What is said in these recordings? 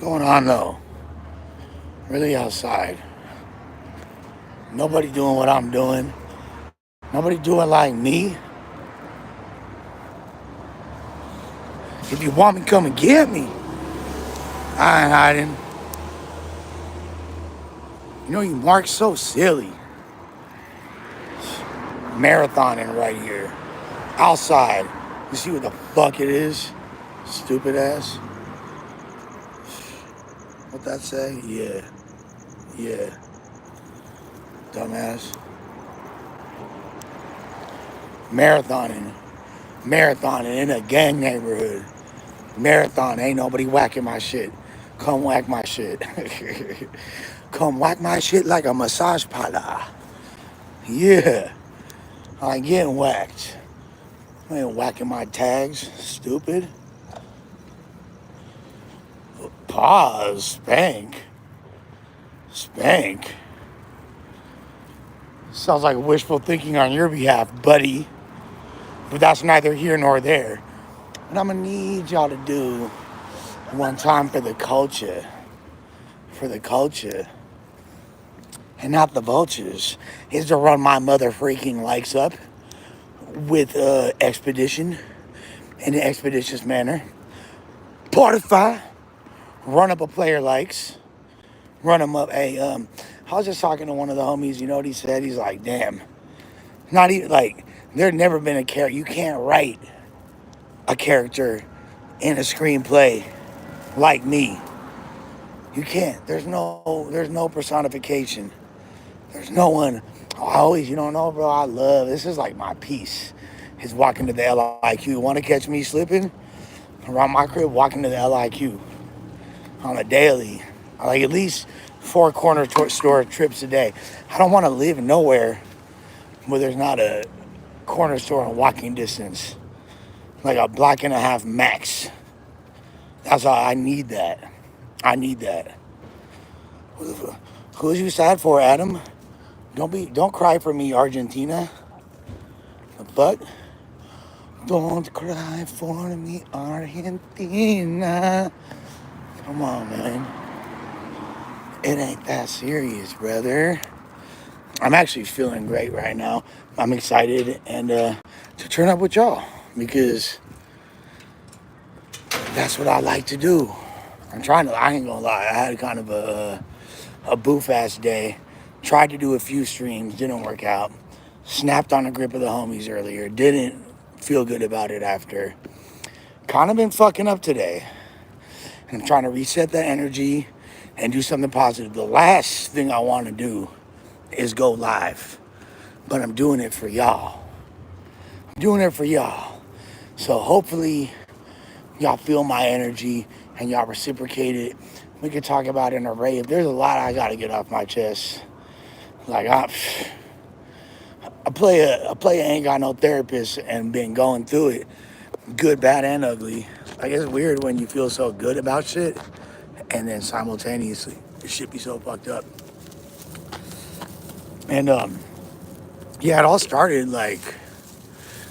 Going on though? Really outside. Nobody doing what I'm doing. Nobody doing like me. If you want me, come and get me. I ain't hiding. You know, you Mark so silly. Marathoning right here. Outside. You see what the fuck it is? Stupid ass. What that say? Yeah. Yeah. Dumbass. Marathoning. Marathoning in a gang neighborhood. Marathon. Ain't nobody whacking my shit. Come whack my shit. Come whack my shit like a massage parlor. Yeah. I ain't getting whacked. I ain't whacking my tags. Stupid. Pause. Spank. Spank. Sounds like wishful thinking on your behalf, buddy. But that's neither here nor there. What I'm gonna need y'all to do one time for the culture. For the culture. And not the vultures. Is to run my mother freaking likes up with expedition. In an expeditious manner. Portify. Run up a player likes. Run him up. Hey, I was just talking to one of the homies. You know what he said? He's like, damn. Not even like, there's never been a character. You can't write a character in a screenplay like me. You can't. There's no personification. There's no one. I always, you don't know, bro. I love, this is like my piece. Is walking to the LIQ. Want to catch me slipping? Around my crib, walking to the LIQ on a daily. Like at least 4 corner store trips a day. I don't want to live nowhere where there's not a corner store in walking distance. Like a block and a half max. That's all. I need that. I need that. Who's you sad for, Adam? Don't cry for me, Argentina. The fuck? Don't cry for me, Argentina. Come on, man. It ain't that serious, brother. I'm actually feeling great right now. I'm excited and to turn up with y'all because that's what I like to do. I ain't gonna lie, I had kind of a boof ass day. Tried to do a few streams, didn't work out. Snapped on a grip of the homies earlier, didn't feel good about it after. Kind of been fucking up today. And I'm trying to reset that energy and do something positive. The last thing I want to do is go live. But I'm doing it for y'all. I'm doing it for y'all. So hopefully y'all feel my energy and y'all reciprocate it. We could talk about an array. If there's a lot I gotta get off my chest. Like I play ain't got no therapist and been going through it. Good, bad, and ugly. Like it's weird when you feel so good about shit and then simultaneously shit be so fucked up. And yeah, it all started like,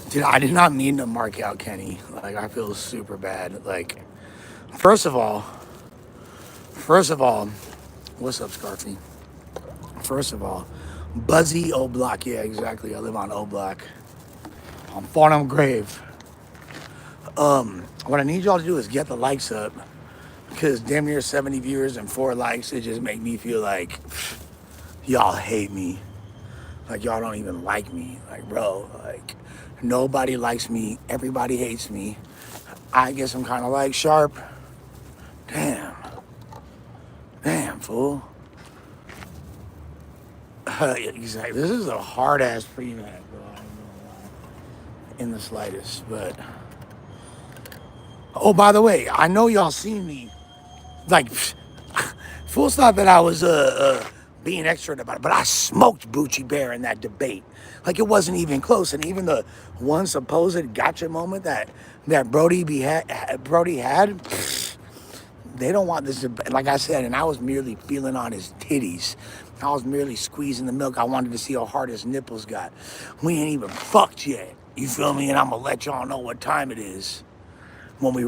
dude, I did not mean to mark out Kenny. Like I feel super bad. Like first of all, what's up, Scarfy? First of all, Buzzy O Block. Yeah, exactly. I live on O Block. On Farnham Grave. What I need y'all to do is get the likes up. Because damn near 70 viewers and 4 likes, it just make me feel like y'all hate me. Like y'all don't even like me. Like, bro, like nobody likes me. Everybody hates me. I guess I'm kind of like sharp. Damn. Damn, fool. Exactly. This is a hard ass pre-mat, bro. I don't know in the slightest, but oh, by the way, I know y'all seen me. Like, fools thought that I was being extra about it, but I smoked Bucci Bear in that debate. Like it wasn't even close, and even the one supposed gotcha moment that Brody had. They don't want this, like I said, and I was merely feeling on his titties. I was merely squeezing the milk. I wanted to see how hard his nipples got. We ain't even fucked yet. You feel me? And I'm gonna let y'all know what time it is when we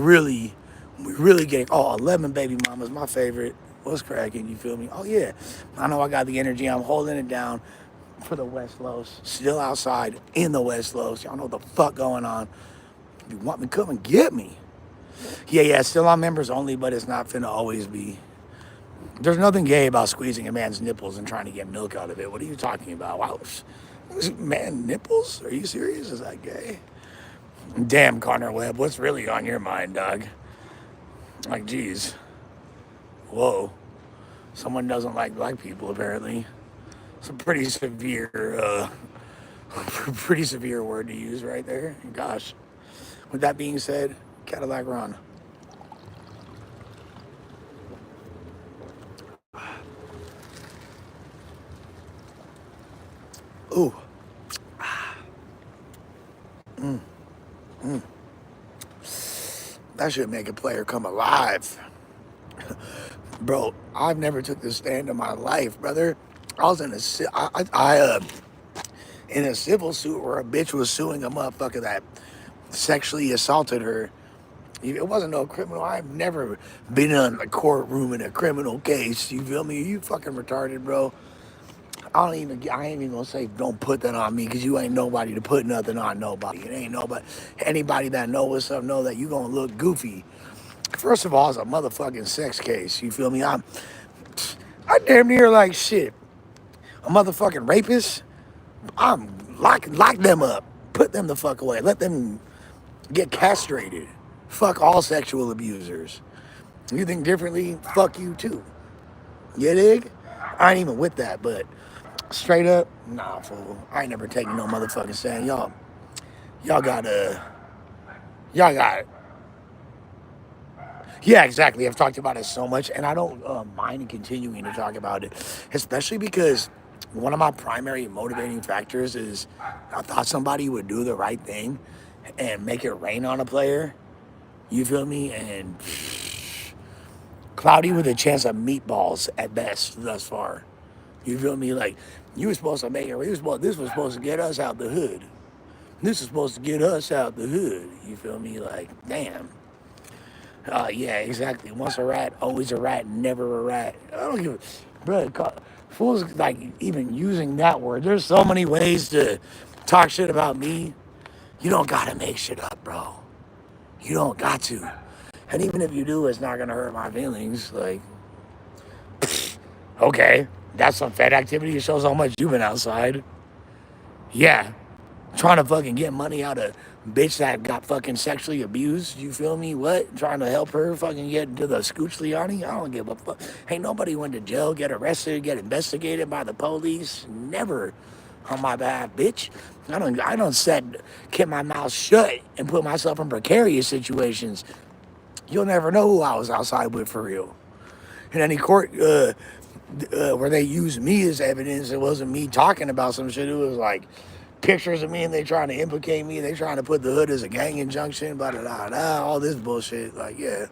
We really getting, oh, 11 baby mamas, my favorite. What's cracking, you feel me? Oh, yeah. I know I got the energy. I'm holding it down for the West Los. Still outside in the West Los. Y'all know what the fuck going on. If you want me, come and get me. Yeah, still on members only, but it's not finna always be. There's nothing gay about squeezing a man's nipples and trying to get milk out of it. What are you talking about? Wow. Man, nipples? Are you serious? Is that gay? Damn, Connor Webb, what's really on your mind, dog? Like, geez. Whoa. Someone doesn't like black people, apparently. It's a pretty severe, pretty severe word to use right there. Gosh. With that being said, Cadillac Ron. Ooh. That should make a player come alive. Bro, I've never took this stand in my life, brother. I was in in a civil suit where a bitch was suing a motherfucker that sexually assaulted her. It wasn't no criminal. I've never been in a courtroom in a criminal case. You feel me? You fucking retarded, bro. I ain't even gonna say don't put that on me because you ain't nobody to put nothing on nobody. It ain't nobody. Anybody that know what's up know that you gonna look goofy. First of all, it's a motherfucking sex case. You feel me? I damn near like shit. A motherfucking rapist. I'm lock them up. Put them the fuck away. Let them get castrated. Fuck all sexual abusers. You think differently? Fuck you too. You dig? I ain't even with that, but straight up, nah, fool. I ain't never taking no motherfucking stand. Y'all got. Yeah, exactly. I've talked about it so much, and I don't mind continuing to talk about it, especially because one of my primary motivating factors is I thought somebody would do the right thing and make it rain on a player. You feel me? And cloudy with a chance of meatballs at best thus far. You feel me? Like, you were supposed to make it. This was supposed to get us out the hood. This is supposed to get us out the hood. You feel me? Like, damn. Yeah, exactly. Once a rat, always a rat, never a rat. I don't give a... Bro, fools, like, even using that word. There's so many ways to talk shit about me. You don't gotta make shit up, bro. You don't got to. And even if you do, it's not gonna hurt my feelings. Like, okay, that's some fed activity. It shows how much you've been outside. Yeah, trying to fucking get money out of bitch that got fucking sexually abused. You feel me? What? Trying to help her fucking get into the Scooch Liani? I don't give a fuck. Ain't nobody went to jail, get arrested, get investigated by the police. Never on my behalf, bitch. I don't said keep my mouth shut and put myself in precarious situations. You'll never know who I was outside with for real. In any court where they used me as evidence, it wasn't me talking about some shit. It was like pictures of me and they trying to implicate me. They trying to put the hood as a gang injunction, blah, blah, blah, blah, all this bullshit. Like, yeah.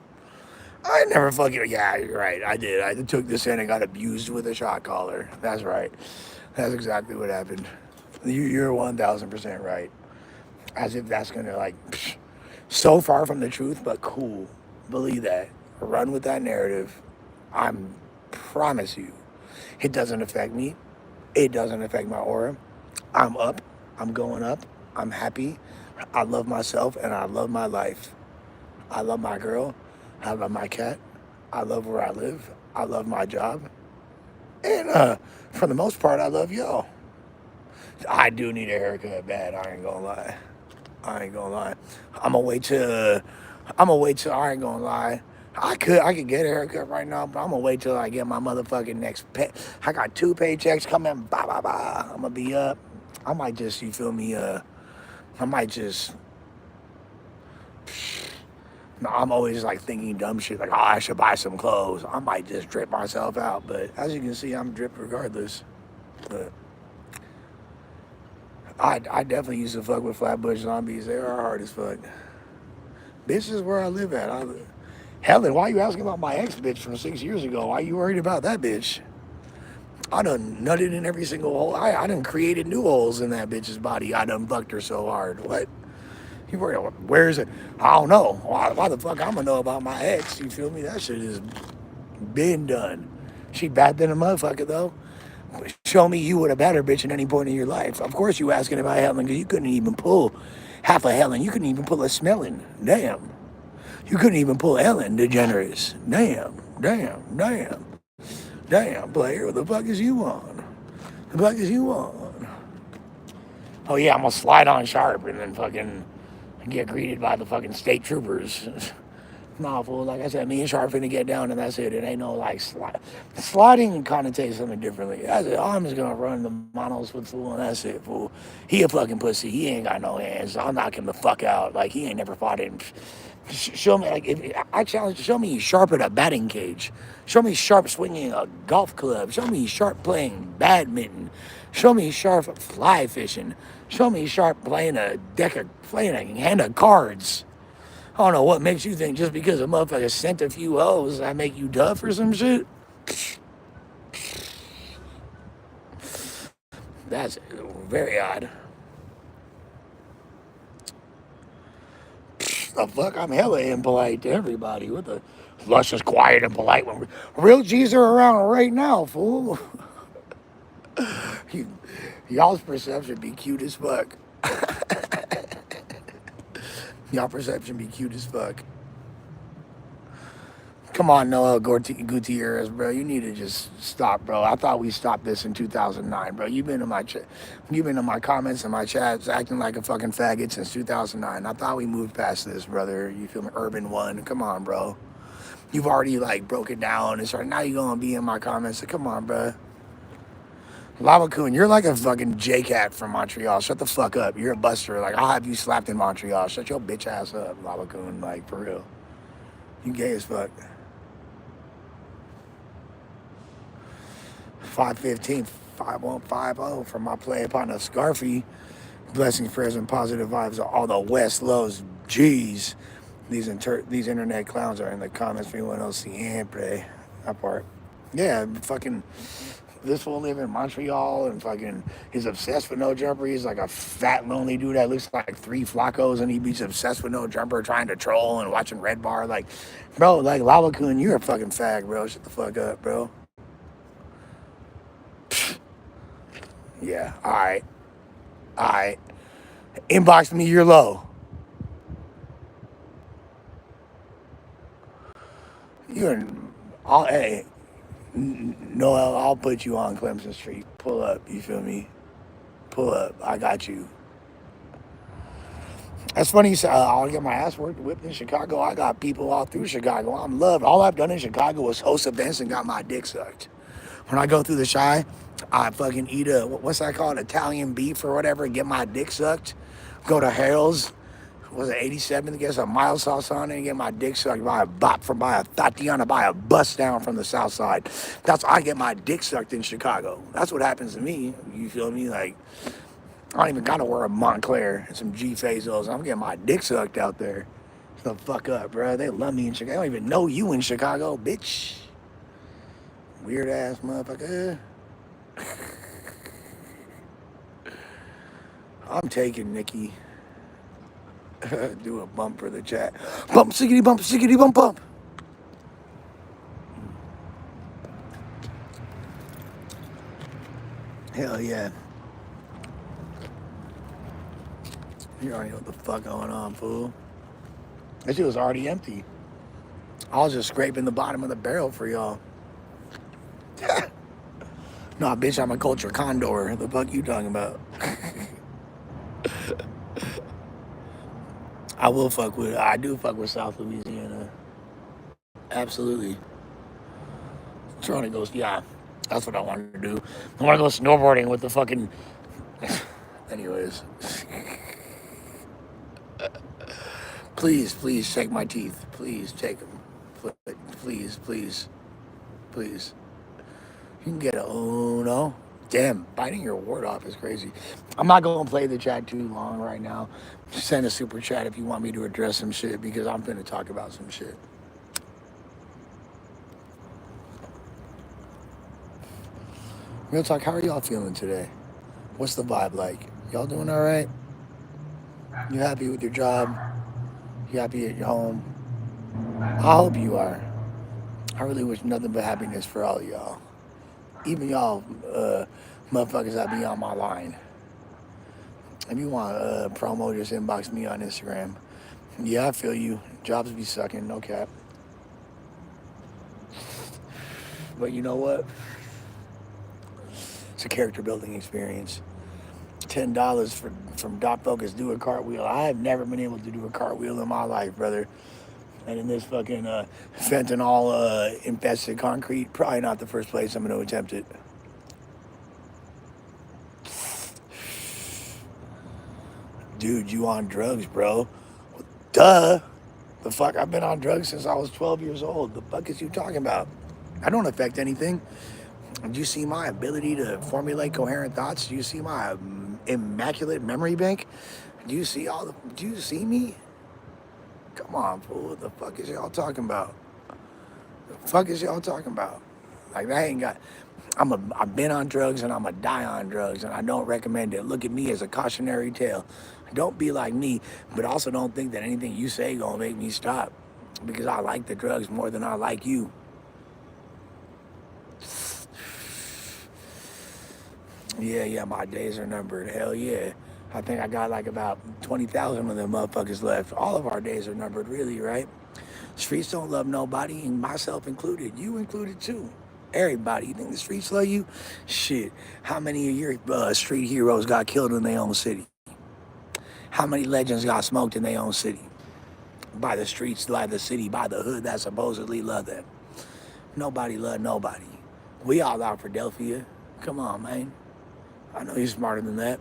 I never fucking, yeah, you're right. I did. I took this in and got abused with a shot caller. That's right. That's exactly what happened. You're 1000% right. As if that's gonna, like, so far from the truth, but cool. Believe that. Run with that narrative. I promise you, it doesn't affect me. It doesn't affect my aura. I'm up. I'm going up. I'm happy. I love myself and I love my life. I love my girl. I love my cat. I love where I live. I love my job. And for the most part, I love y'all. I do need a haircut bad. I ain't gonna lie. I ain't gonna lie. I ain't gonna lie. I could get a haircut right now, but I'm gonna wait till I get my motherfucking next pay. I got 2 paychecks coming. Bah, bah, bah. I'm gonna be up. I might just, you feel me? I might just. No, I'm always like thinking dumb shit like, oh, I should buy some clothes. I might just drip myself out, but as you can see, I'm dripped regardless. But I definitely used to fuck with Flatbush zombies. They are hard as fuck. This is where I live at. Helen, why are you asking about my ex bitch from 6 years ago? Why are you worried about that bitch? I done nutted in every single hole. I done created new holes in that bitch's body. I done fucked her so hard. What? Where's it? I don't know. Why the fuck I'm gonna know about my ex? You feel me? That shit is been done. She bad than a motherfucker though. Show me you with a better bitch at any point in your life. Of course you asking about Helen because you couldn't even pull half a Helen. You couldn't even pull a smelling. Damn. You couldn't even pull Ellen DeGeneres. Damn, player. What the fuck is you on? The fuck is you on? Oh yeah, I'm gonna slide on sharp and then fucking get greeted by the fucking state troopers. Nah, fool. Like I said, me and Sharp finna get down and that's it. It ain't no like sliding connotates something differently. That's it. I'm just gonna run the monos with fool and that's it, fool. He a fucking pussy. He ain't got no hands. I'll knock him the fuck out. Like he ain't never fought him. Show me like if I challenge. Show me Sharp at a batting cage. Show me Sharp swinging a golf club. Show me Sharp playing badminton. Show me Sharp fly fishing. Show me Sharp playing playing a hand of cards. I don't know what makes you think just because a motherfucker sent a few hoes that make you tough or some shit. That's very odd. The fuck? I'm hella impolite to everybody. What the? Lush is quiet and polite when real G's are around right now, fool. Y'all's perception be cute as fuck. Y'all perception be cute as fuck. Come on, Noah Gutierrez, bro. You need to just stop, bro. I thought we stopped this in 2009, bro. You've been in my comments and my chats acting like a fucking faggot since 2009. I thought we moved past this, brother. You feel me? Urban One. Come on, bro. You've already like broke it down and started. Now you're gonna be in my comments. So come on, bro. Lava Coon, you're like a fucking J-Cat from Montreal. Shut the fuck up. You're a buster. Like, I'll have you slapped in Montreal. Shut your bitch ass up, Lava Coon. Like, for real. You gay as fuck. 515, 5150 from my play upon a Scarfy. Blessings, prayers, and positive vibes. All the West lows. Jeez. These internet clowns are in the comments for anyone else siempre. That part. Yeah, fucking this fool live in Montreal and fucking he's obsessed with no jumper. He's like a fat lonely dude that looks like three flacos and he's obsessed with no jumper trying to troll and watching Red Bar. Like, bro, like Lava Coon, you're a fucking fag, bro. Shut the fuck up, bro. Yeah, alright. Alright. Inbox me your low. You're hey, Noel, I'll put you on Clemson Street. Pull up, you feel me? Pull up. I got you. That's funny you say, I'll get my ass whipped in Chicago. I got people all through Chicago. I'm loved. All I've done in Chicago was host events and got my dick sucked. When I go through the Chi, I fucking eat what's that called? Italian beef or whatever, get my dick sucked. Go to Harold's, was it 87th, get some mild sauce on it and get my dick sucked by a Tatiana, by a bus down from the south side. I get my dick sucked in Chicago. That's what happens to me. You feel me? Like, I don't even gotta wear a Montclair and some G Fazos. I'm getting my dick sucked out there. Shut the fuck up, bro. They love me in Chicago. I don't even know you in Chicago, bitch. Weird ass motherfucker. I'm taking Nikki. Do a bump for the chat. Bump, sickety, bump, bump. Hell yeah. You already know what the fuck going on, fool. That shit was already empty. I was just scraping the bottom of the barrel for y'all. Nah, bitch, I'm a culture condor. The fuck you talking about? I do fuck with South Louisiana. Absolutely. Trying to go, yeah, that's what I wanted to do. I want to go snowboarding with the fucking, anyways. Please take my teeth. Please take them. Please. You can get a no. Damn, biting your wart off is crazy. I'm not going to play the chat too long right now. Just send a super chat if you want me to address some shit because I'm going to talk about some shit. Real talk, how are y'all feeling today? What's the vibe like? Y'all doing all right? You happy with your job? You happy at your home? I hope you are. I really wish nothing but happiness for all of y'all. Even y'all motherfuckers that be on my line. If you want promo, just inbox me on Instagram. Yeah, I feel you. Jobs be sucking, no cap. But you know what? It's a character building experience. $10 for from Doc Focus do a cartwheel. I have never been able to do a cartwheel in my life, brother. And in this fucking fentanyl infested concrete, probably not the first place I'm going to attempt it. Dude, you on drugs, bro? Duh. The fuck? I've been on drugs since I was 12 years old. The fuck is you talking about? I don't affect anything. Do you see my ability to formulate coherent thoughts? Do you see my immaculate memory bank? Do you see all the? Do you see me? Come on, fool. What the fuck is y'all talking about? The fuck is y'all talking about? Like that ain't got. I've been on drugs and I'm a die on drugs and I don't recommend it. Look at me as a cautionary tale. Don't be like me, but also don't think that anything you say gonna make me stop because I like the drugs more than I like you. Yeah, my days are numbered. Hell yeah. I think I got like about 20,000 of them motherfuckers left. All of our days are numbered, really, right? Streets don't love nobody, and myself included. You included too. Everybody. You think the streets love you? Shit. How many of your street heroes got killed in their own city? How many legends got smoked in their own city? By the streets, by the city, by the hood that supposedly love them. Nobody love nobody. We all out Philadelphia. Come on, man. I know you're smarter than that.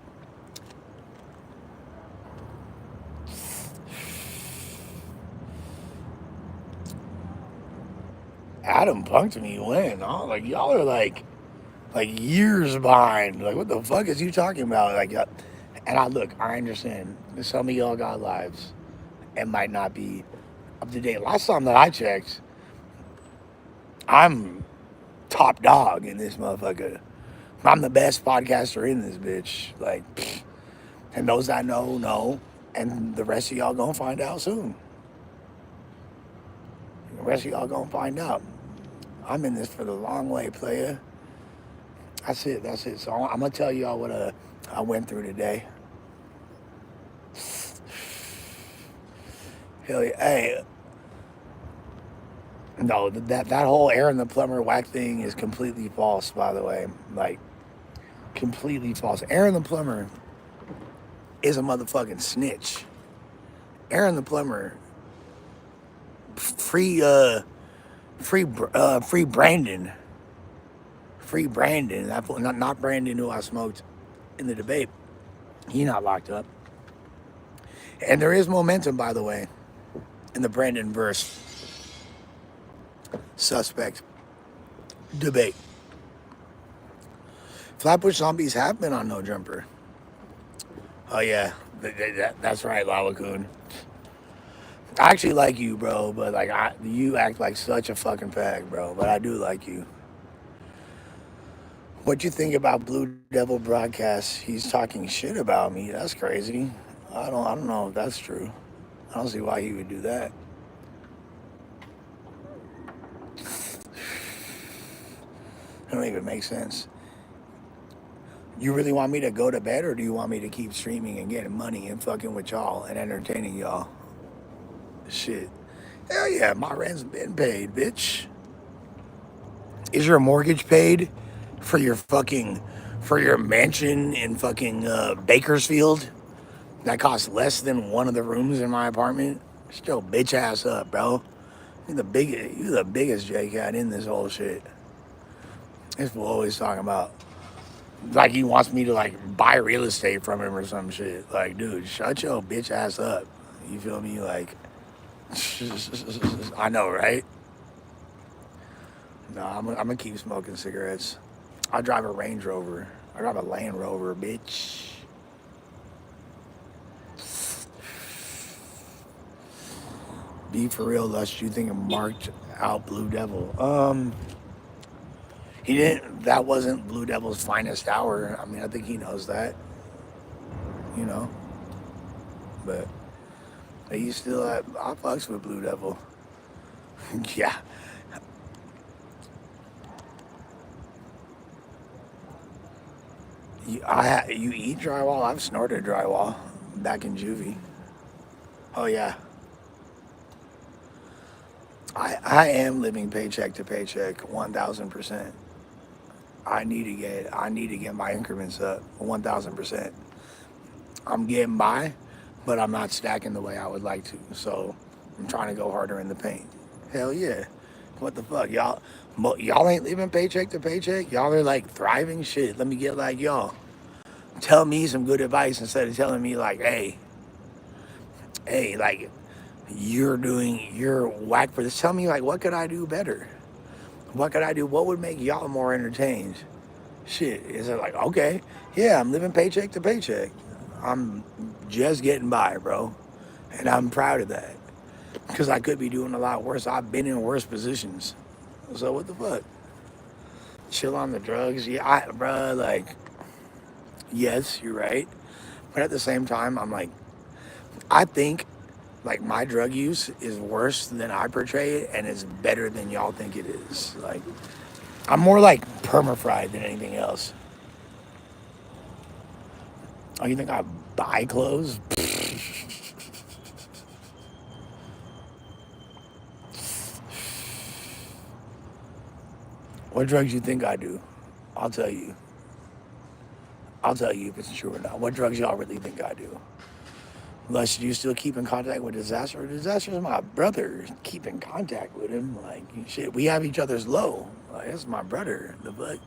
Adam punked me when? Oh, like y'all are like years behind. Like what the fuck is you talking about? Like, and I look, I understand. Some of y'all got lives and might not be up to date. Last time that I checked, I'm top dog in this motherfucker. I'm the best podcaster in this bitch. Like, and those that know, and the rest of y'all gonna find out soon. The rest of y'all gonna find out. I'm in this for the long way, player. That's it. That's it. So I'm gonna tell y'all what I went through today. Hell yeah. Hey, no, that whole Aaron the plumber whack thing is completely false. By the way, like completely false. Aaron the plumber is a motherfucking snitch. Aaron the plumber, free free Brandon, free Brandon. Not Brandon who I smoked in the debate. He not locked up. And there is momentum, by the way, in the Brandon verse suspect debate. Flatbush Zombies have been on No Jumper. Oh yeah, that's right, Lala Coon. I actually like you, bro, but like you act like such a fucking fag, bro. But I do like you. What you think about Blue Devil broadcasts? He's talking shit about me. That's crazy. I don't know if that's true. I don't see why he would do that. It don't even make sense. You really want me to go to bed, or do you want me to keep streaming and getting money and fucking with y'all and entertaining y'all? Shit. Hell yeah, my rent's been paid, bitch. Is your mortgage paid for your mansion in fucking Bakersfield that costs less than one of the rooms in my apartment? Still bitch ass up, bro. You're the biggest J cat in this whole shit. This fool always talking about like he wants me to like buy real estate from him or some shit. Like, dude, shut your bitch ass up. You feel me? Like, I know, right? No, I'm gonna keep smoking cigarettes. I drive a Range Rover. I drive a Land Rover, bitch. Be for real, Lush. Do you think it marked out Blue Devil? He didn't. That wasn't Blue Devil's finest hour. I mean, I think he knows that. You know. but you still I fucks with Blue Devil. Yeah. You eat drywall? I've snorted drywall back in juvie. Oh yeah. I am living paycheck to paycheck 1,000%. I need to get my increments up 1,000%. I'm getting by, but I'm not stacking the way I would like to. So I'm trying to go harder in the paint. Hell yeah. What the fuck, y'all? Y'all ain't living paycheck to paycheck. Y'all are like thriving. Shit. Let me get like y'all. Tell me some good advice instead of telling me like, hey, like you're whack for this. Tell me like, what could I do better? What could I do? What would make y'all more entertained? Shit. Is it like, okay, yeah, I'm living paycheck to paycheck. I'm just getting by, bro. And I'm proud of that. Because I could be doing a lot worse. I've been in worse positions. So what the fuck? Chill on the drugs? Yeah, bruh, like, yes, you're right. But at the same time, I'm like, I think like my drug use is worse than I portray it and it's better than y'all think it is. Like, I'm more like perma-fried than anything else. Oh, you think I buy clothes? What drugs you think I do? I'll tell you. I'll tell you if it's true or not. What drugs y'all really think I do? Lush, do you still keep in contact with Disaster? Disaster is my brother. Keep in contact with him. Like, shit, we have each other's low. Like, that's my brother. The fuck?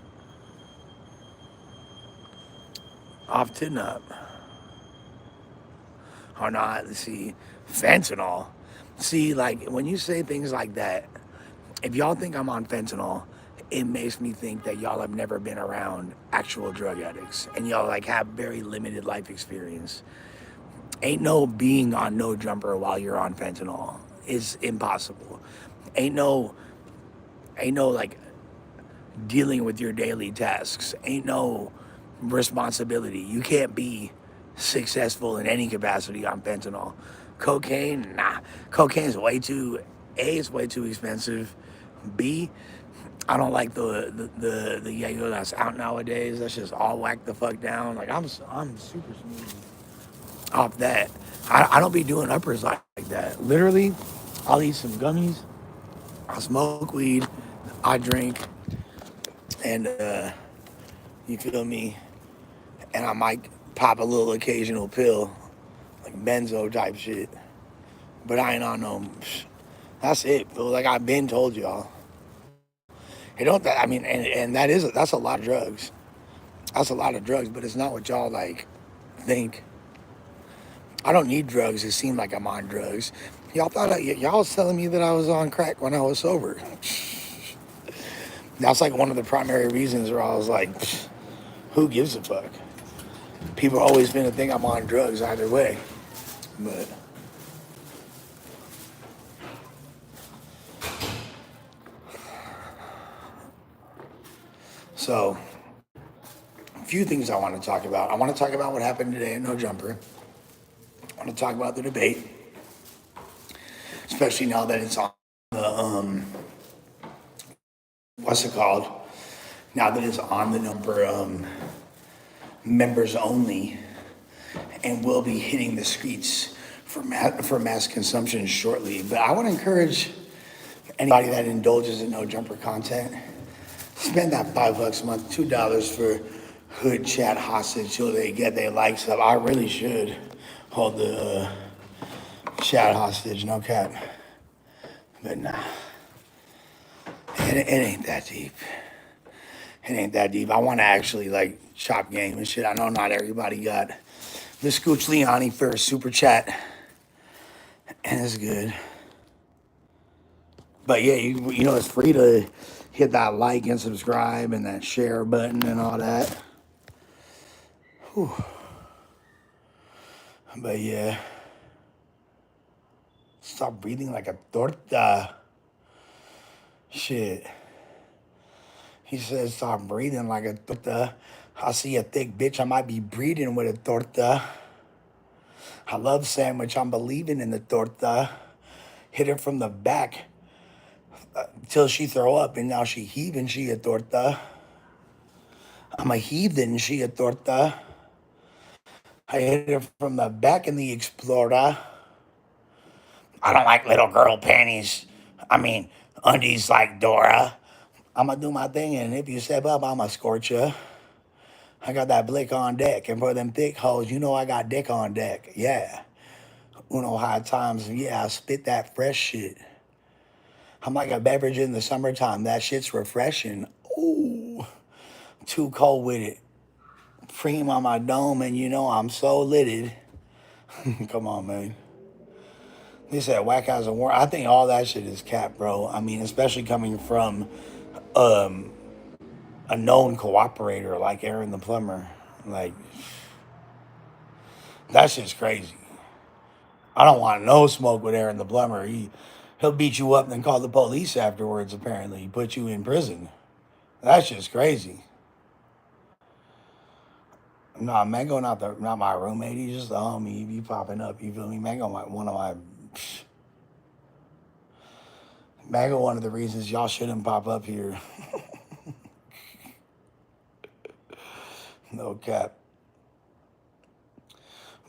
Off to up. Or not, see, fentanyl. See, like, when you say things like that, if y'all think I'm on fentanyl, it makes me think that y'all have never been around actual drug addicts and y'all like have very limited life experience. Ain't no being on no jumper while you're on fentanyl. Is impossible. Ain't no ain't no like dealing with your daily tasks. Ain't no responsibility. You can't be successful in any capacity on fentanyl. Cocaine, nah. Cocaine's way too A, it's way too expensive. B, I don't like the Yayo that's out nowadays. That's just all whacked the fuck down. Like I'm super smooth off that. I don't be doing uppers like that. Literally, I'll eat some gummies. I smoke weed. I drink, and you feel me? And I might pop a little occasional pill, like benzo type shit. But I ain't on no. That's it. Fool. Like I've been told y'all. It don't. I mean, and that's a lot of drugs. That's a lot of drugs, but it's not what y'all like think. I don't need drugs. It seemed like I'm on drugs. Y'all was telling me that I was on crack when I was sober. That's like one of the primary reasons where I was like, who gives a fuck? People always been to think I'm on drugs either way. But so a few things I want to talk about. I want to talk about what happened today at No Jumper. I want to talk about the debate, especially now that it's on the what's it called? Now that it's on the number members only, and will be hitting the streets for mass consumption shortly. But I want to encourage anybody that indulges in No Jumper content, spend that $5 a month, $2 for hood chat hostage till they get their likes up. I really should hold the chat hostage, no cap. But nah, it ain't that deep. It ain't that deep. I want to actually like chop game and shit. I know not everybody got the Scooch Leone for a super chat, and it's good. But yeah, you know it's free to hit that like and subscribe and that share button and all that. Whew. But yeah, stop breathing like a torta. Shit. He says stop breathing like a torta. I see a thick bitch. I might be breathing with a torta. I love sandwich. I'm believing in the torta. Hit her from the back till she throw up, and now she heaving. She a torta. I'm a heathen. She a torta. I hit her from the back in the Explorer. I don't like little girl panties. I mean, undies like Dora. I'm gonna do my thing, and if you step up, I'ma scorch you. I got that blick on deck, and for them thick hoes, you know I got dick on deck. Yeah. Uno high times, yeah, I spit that fresh shit. I'm like a beverage in the summertime. That shit's refreshing. Ooh, too cold with it. Cream on my dome, and you know I'm so litted. Come on, man. They said whack as a war. I think all that shit is cap, bro. I mean, especially coming from um, a known cooperator like Aaron the plumber. Like, that shit's crazy. I don't want no smoke with Aaron the plumber. He'll beat you up and then call the police afterwards. Apparently, he put you in prison. That's just crazy. Nah, Mango not my roommate. He's just a homie. He be popping up. You feel me? One of my Mango. One of the reasons y'all shouldn't pop up here. No cap.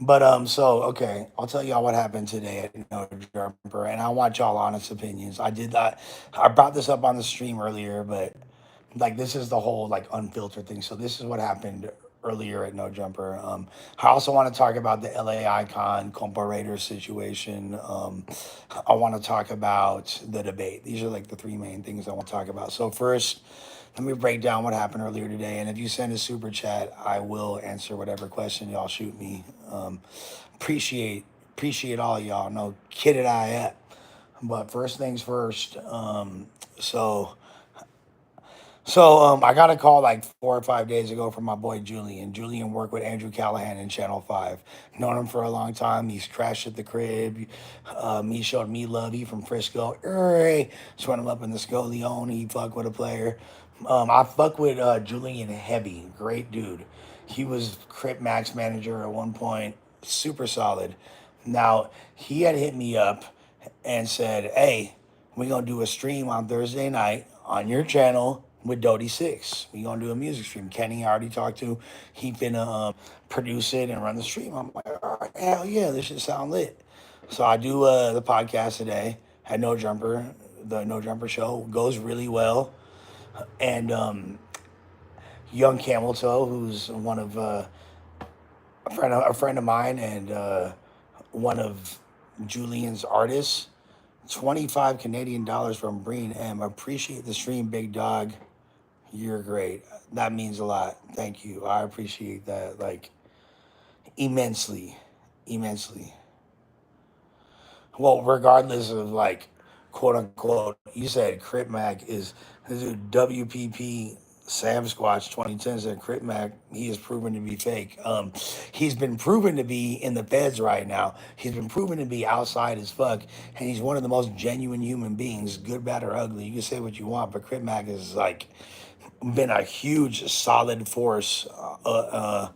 But so okay, I'll tell y'all what happened today at No Jumper, and I want y'all honest opinions. I did that. I brought this up on the stream earlier, but like this is the whole like unfiltered thing. So this is what happened earlier at No Jumper. I also want to talk about the LA Icon comparator situation. I want to talk about the debate. These are like the three main things I want to talk about. So first, let me break down what happened earlier today. And if you send a super chat, I will answer whatever question y'all shoot me. Appreciate appreciate all y'all. No kidded I at. But first things first. So I got a call like 4 or 5 days ago from my boy Julian. Julian worked with Andrew Callahan in Channel 5. Known him for a long time. He's crashed at the crib. He showed me love. He from Frisco. Just went him up in the Scoleone. He fuck with a player. I fuck with Julian heavy. Great dude. He was Crip Max manager at one point. Super solid. Now, he had hit me up and said, hey, we're going to do a stream on Thursday night on your channel with Dodie Six. We're going to do a music stream. Kenny, I already talked to. He finna produce it and run the stream. I'm like, all right, hell yeah, this should sound lit. So I do the podcast today at No Jumper. The No Jumper show goes really well. And Young Camel Toe, who's one of a friend of mine and one of Julian's artists, 25 Canadian dollars from Breen M. Appreciate the stream, big dog. You're great. That means a lot. Thank you. I appreciate that like immensely. Immensely. Well, regardless of like quote unquote, you said Crip Mac is WPP Sam Squatch 2010 said Crip Mac, he is proven to be fake. He's been proven to be in the feds right now. He's been proven to be outside as fuck, and he's one of the most genuine human beings, good, bad, or ugly. You can say what you want, but Crip Mac is like been a huge solid force on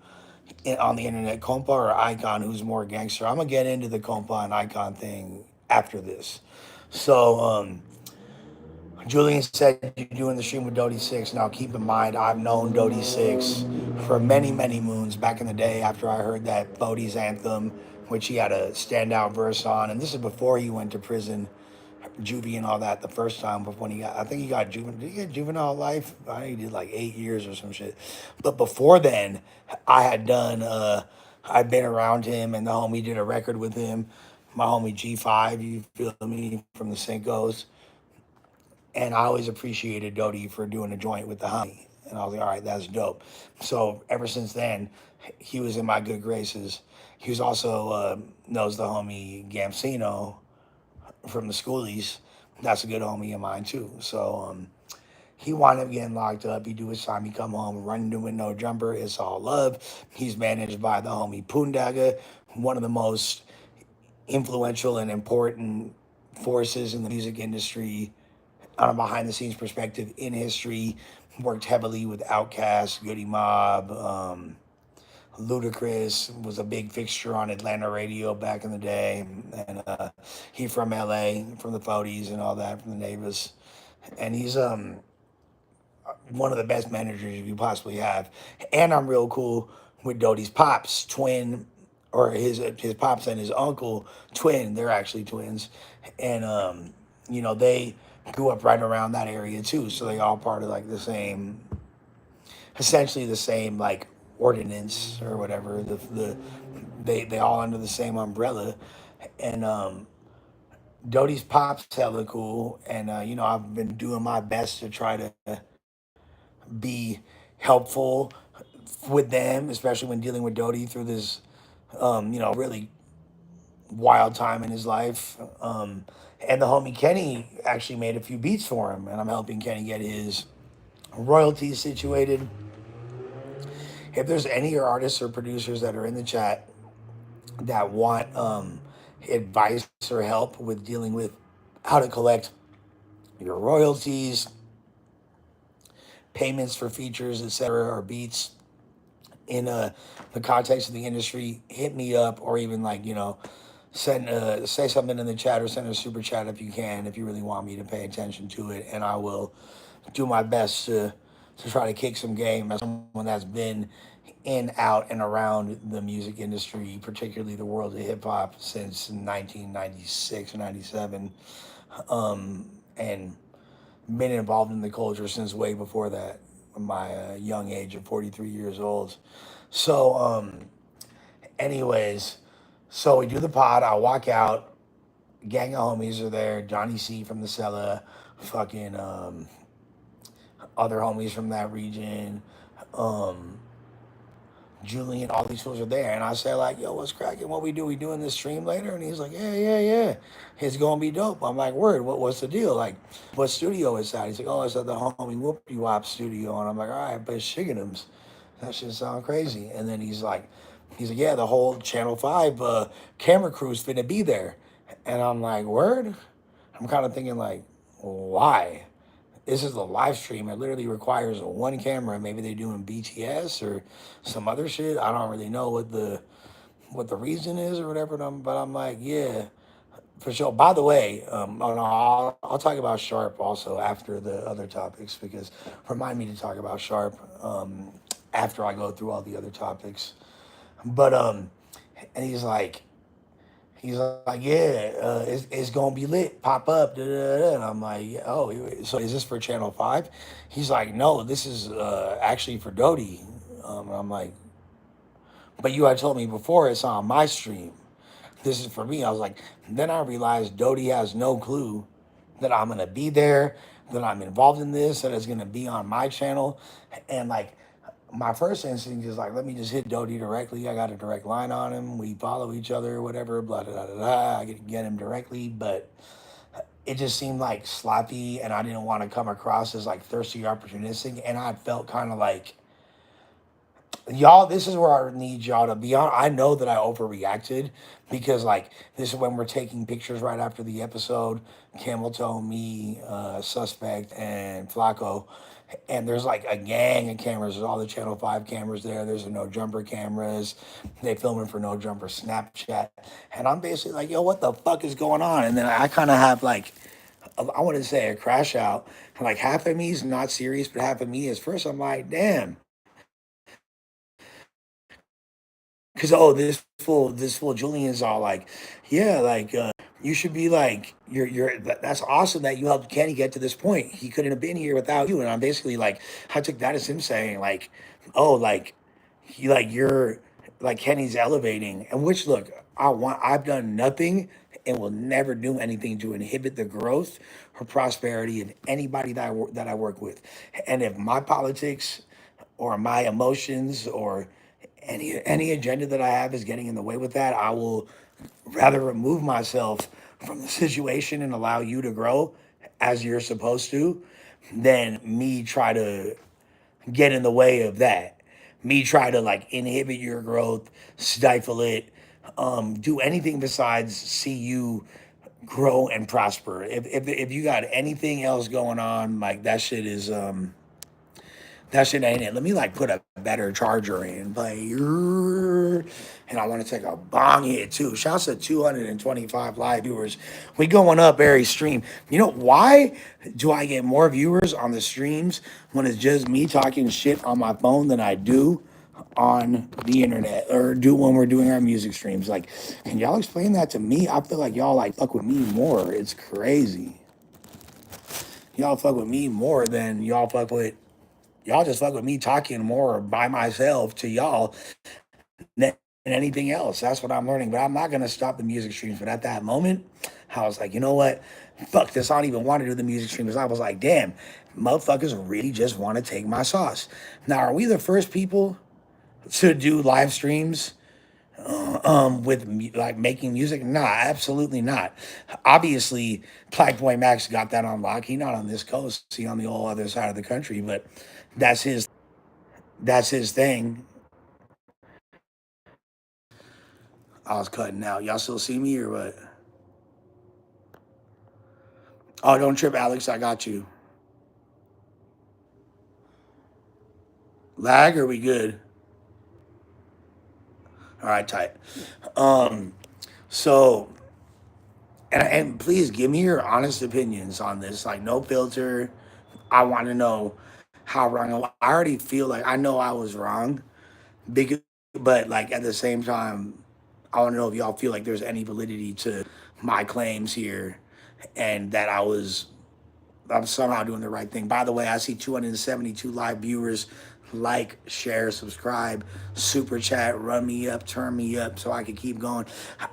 the internet. Compa or Icon, who's more gangster? I'm gonna get into the Compa and Icon thing after this. So Julian said you're doing the stream with Dodie Six. Now keep in mind I've known Dodie Six for many, many moons back in the day after I heard that Bodie's anthem, which he had a standout verse on, and this is before he went to prison, juvie and all that the first time. But when I think he got juvenile. Did he get juvenile life? I think he did like 8 years or some shit. But before then, I had done. I've been around him, and the homie did a record with him. My homie G5, you feel me, from the Cincos. And I always appreciated Dodie for doing a joint with the homie. And I was like, all right, that's dope. So ever since then, he was in my good graces. He was also knows the homie Gamsino from the schoolies. That's a good homie of mine too. So he wound up getting locked up. He do his time. He come home, running with No Jumper. It's all love. He's managed by the homie Poondaga, one of the most influential and important forces in the music industry on a behind the scenes perspective in history. Worked heavily with Outkast, Goody Mob, Ludacris was a big fixture on Atlanta radio back in the day, and he from LA, from the 40s and all that, from the neighbors, and he's one of the best managers you possibly have. And I'm real cool with Doty's pops, twin, or his pops and his uncle, twin. They're actually twins, and they grew up right around that area too. So they all part of like the same, essentially the same like ordinance or whatever. They all under the same umbrella, and Doty's pops hella cool, and I've been doing my best to try to be helpful with them, especially when dealing with Doty through this, really wild time in his life. And the homie Kenny actually made a few beats for him, and I'm helping Kenny get his royalties situated. If there's any artists or producers that are in the chat that want advice or help with dealing with how to collect your royalties, payments for features, etc., or beats in the context of the industry, hit me up, or even like send say something in the chat or send a super chat if you can, if you really want me to pay attention to it, and I will do my best to try to kick some game as someone that's been in, out, and around the music industry, particularly the world of hip hop, since 1996 or 97, and been involved in the culture since way before that, my young age of 43 years old. So, anyways, so we do the pod. I walk out. Gang of homies are there. Johnny C from the cellar, fucking other homies from that region, um, Julian, all these fools are there. And I say, like, yo, what's cracking? What we do? We doing this stream later? And he's like, yeah, yeah, yeah. It's going to be dope. I'm like, word, what's the deal? Like, what studio is that? He's like, oh, it's at the homie Whoopie Wop studio. And I'm like, all right, but Shigganums. That shit sound crazy. And then he's like, yeah, the whole Channel 5 camera crew's finna be there. And I'm like, word? I'm kind of thinking, like, why? This is a live stream. It literally requires one camera. Maybe they're doing BTS or some other shit. I don't really know what the reason is or whatever. But I'm like, yeah, for sure. By the way, oh no, I'll talk about Sharp also after the other topics, because remind me to talk about Sharp after I go through all the other topics. But and he's like, yeah, it's gonna be lit, pop up, da, da, da. And I'm like, oh, so is this for Channel 5? He's like, no, this is actually for Doty. And I'm like, but you had told me before it's on my stream. This is for me. I was like, then I realized Doty has no clue that I'm gonna be there, that I'm involved in this, that it's gonna be on my channel. And like, my first instinct is like, let me just hit Doty directly. I got a direct line on him. We follow each other or whatever, blah, blah, blah, blah, blah. I can get him directly. But it just seemed like sloppy, and I didn't want to come across as like thirsty or opportunistic. And I felt kind of like, y'all, this is where I need y'all to be on. I know that I overreacted, because like this is when we're taking pictures right after the episode. Camel Toe, me, Suspect, and Flacco. And there's like a gang of cameras. There's all the Channel 5 cameras there. There's the No Jumper cameras. They filming for No Jumper Snapchat. And I'm basically like, yo, what the fuck is going on? And then I kind of have like, I want to say a crash out. Like half of me is not serious, but half of me is. First, I'm like, damn, because this fool Julian's all like, yeah, like you should be like, that's awesome that you helped Kenny get to this point. He couldn't have been here without you. And I'm basically like, I took that as him saying like, oh, like you're like Kenny's elevating. And which, look, I've done nothing and will never do anything to inhibit the growth or prosperity of anybody that I work with. And if my politics or my emotions or any agenda that I have is getting in the way with that, I will rather remove myself from the situation and allow you to grow as you're supposed to, than me try to get in the way of that. Me try to like inhibit your growth, stifle it, do anything besides see you grow and prosper. If you got anything else going on, like that shit is That shit ain't it. Let me like put a better charger in, play, and I want to take a bong hit too. Shouts to 225 live viewers. We going up every stream. You know why do I get more viewers on the streams when it's just me talking shit on my phone than I do on the internet or do when we're doing our music streams? Like, can y'all explain that to me? I feel like y'all like fuck with me more. It's crazy. Y'all fuck with me more than y'all just fuck with me talking more by myself to y'all than anything else. That's what I'm learning. But I'm not gonna stop the music streams. But at that moment, I was like, you know what? Fuck this. I don't even want to do the music streams. I was like, damn, motherfuckers really just want to take my sauce. Now, are we the first people to do live streams with like making music? Nah, absolutely not. Obviously, Black Boy Max got that on lock. He not on this coast. He on the whole other side of the country, but that's his thing. I was cutting out. Y'all still see me or what? Oh, don't trip, Alex. I got you. Lag? Or we good? All right, tight. Um, so and please give me your honest opinions on this. Like no filter. I want to know how wrong I already feel like I know I was wrong. Because, but like at the same time, I want to know if y'all feel like there's any validity to my claims here, and that I'm somehow doing the right thing. By the way, I see 272 live viewers. Like, share, subscribe, super chat, run me up, turn me up so I can keep going.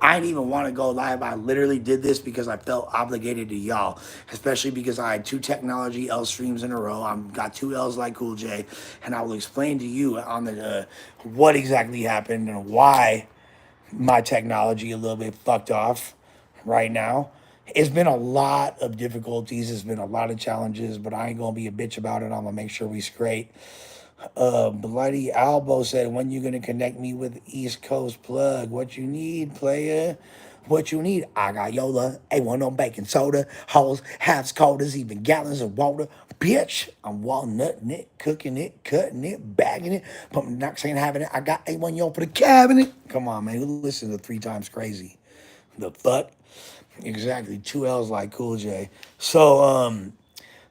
I didn't even want to go live. I literally did this because I felt obligated to y'all, especially because I had two technology L streams in a row. I've got two L's like Cool J, and I will explain to you on the what exactly happened and why my technology a little bit fucked off right now. It's been a lot of difficulties. It's been a lot of challenges, but I ain't gonna be a bitch about it. I'm gonna make sure we straight. Bloody Albo said, "When you gonna connect me with East Coast plug? What you need, player? What you need? I got Yola. A1 on baking soda, holes, halves, quarters, even gallons of water. Bitch, I'm walnutting it, cooking it, cutting it, bagging it. But I'm not saying having it. I got A1 Yo for the cabinet. Come on, man. Who listens to Three Times Crazy? The fuck? Exactly. Two L's like Cool J. So,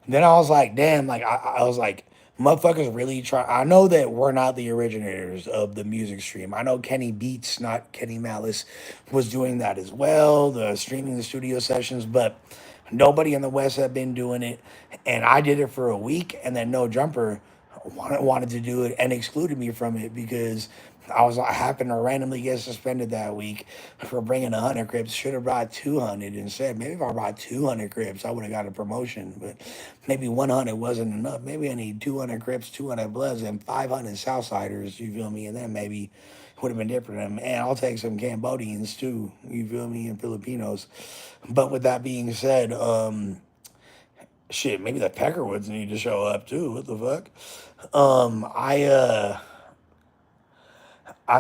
then I was like, damn, like I was like, motherfuckers really try. I know that we're not the originators of the music stream. I know Kenny Beats, not Kenny Malice, was doing that as well, the streaming the studio sessions, but nobody in the West had been doing it. And I did it for a week, and then No Jumper wanted to do it and excluded me from it because I happened to randomly get suspended that week for bringing 100 Crips. Should have brought 200 instead. Maybe if I brought 200 Crips, I would have got a promotion. But maybe 100 wasn't enough. Maybe I need 200 Crips, 200 Bloods, and 500 Southsiders. You feel me? And then maybe would have been different. And I'll take some Cambodians too. You feel me? And Filipinos. But with that being said, shit, maybe the Peckerwoods need to show up too. What the fuck? Um, I uh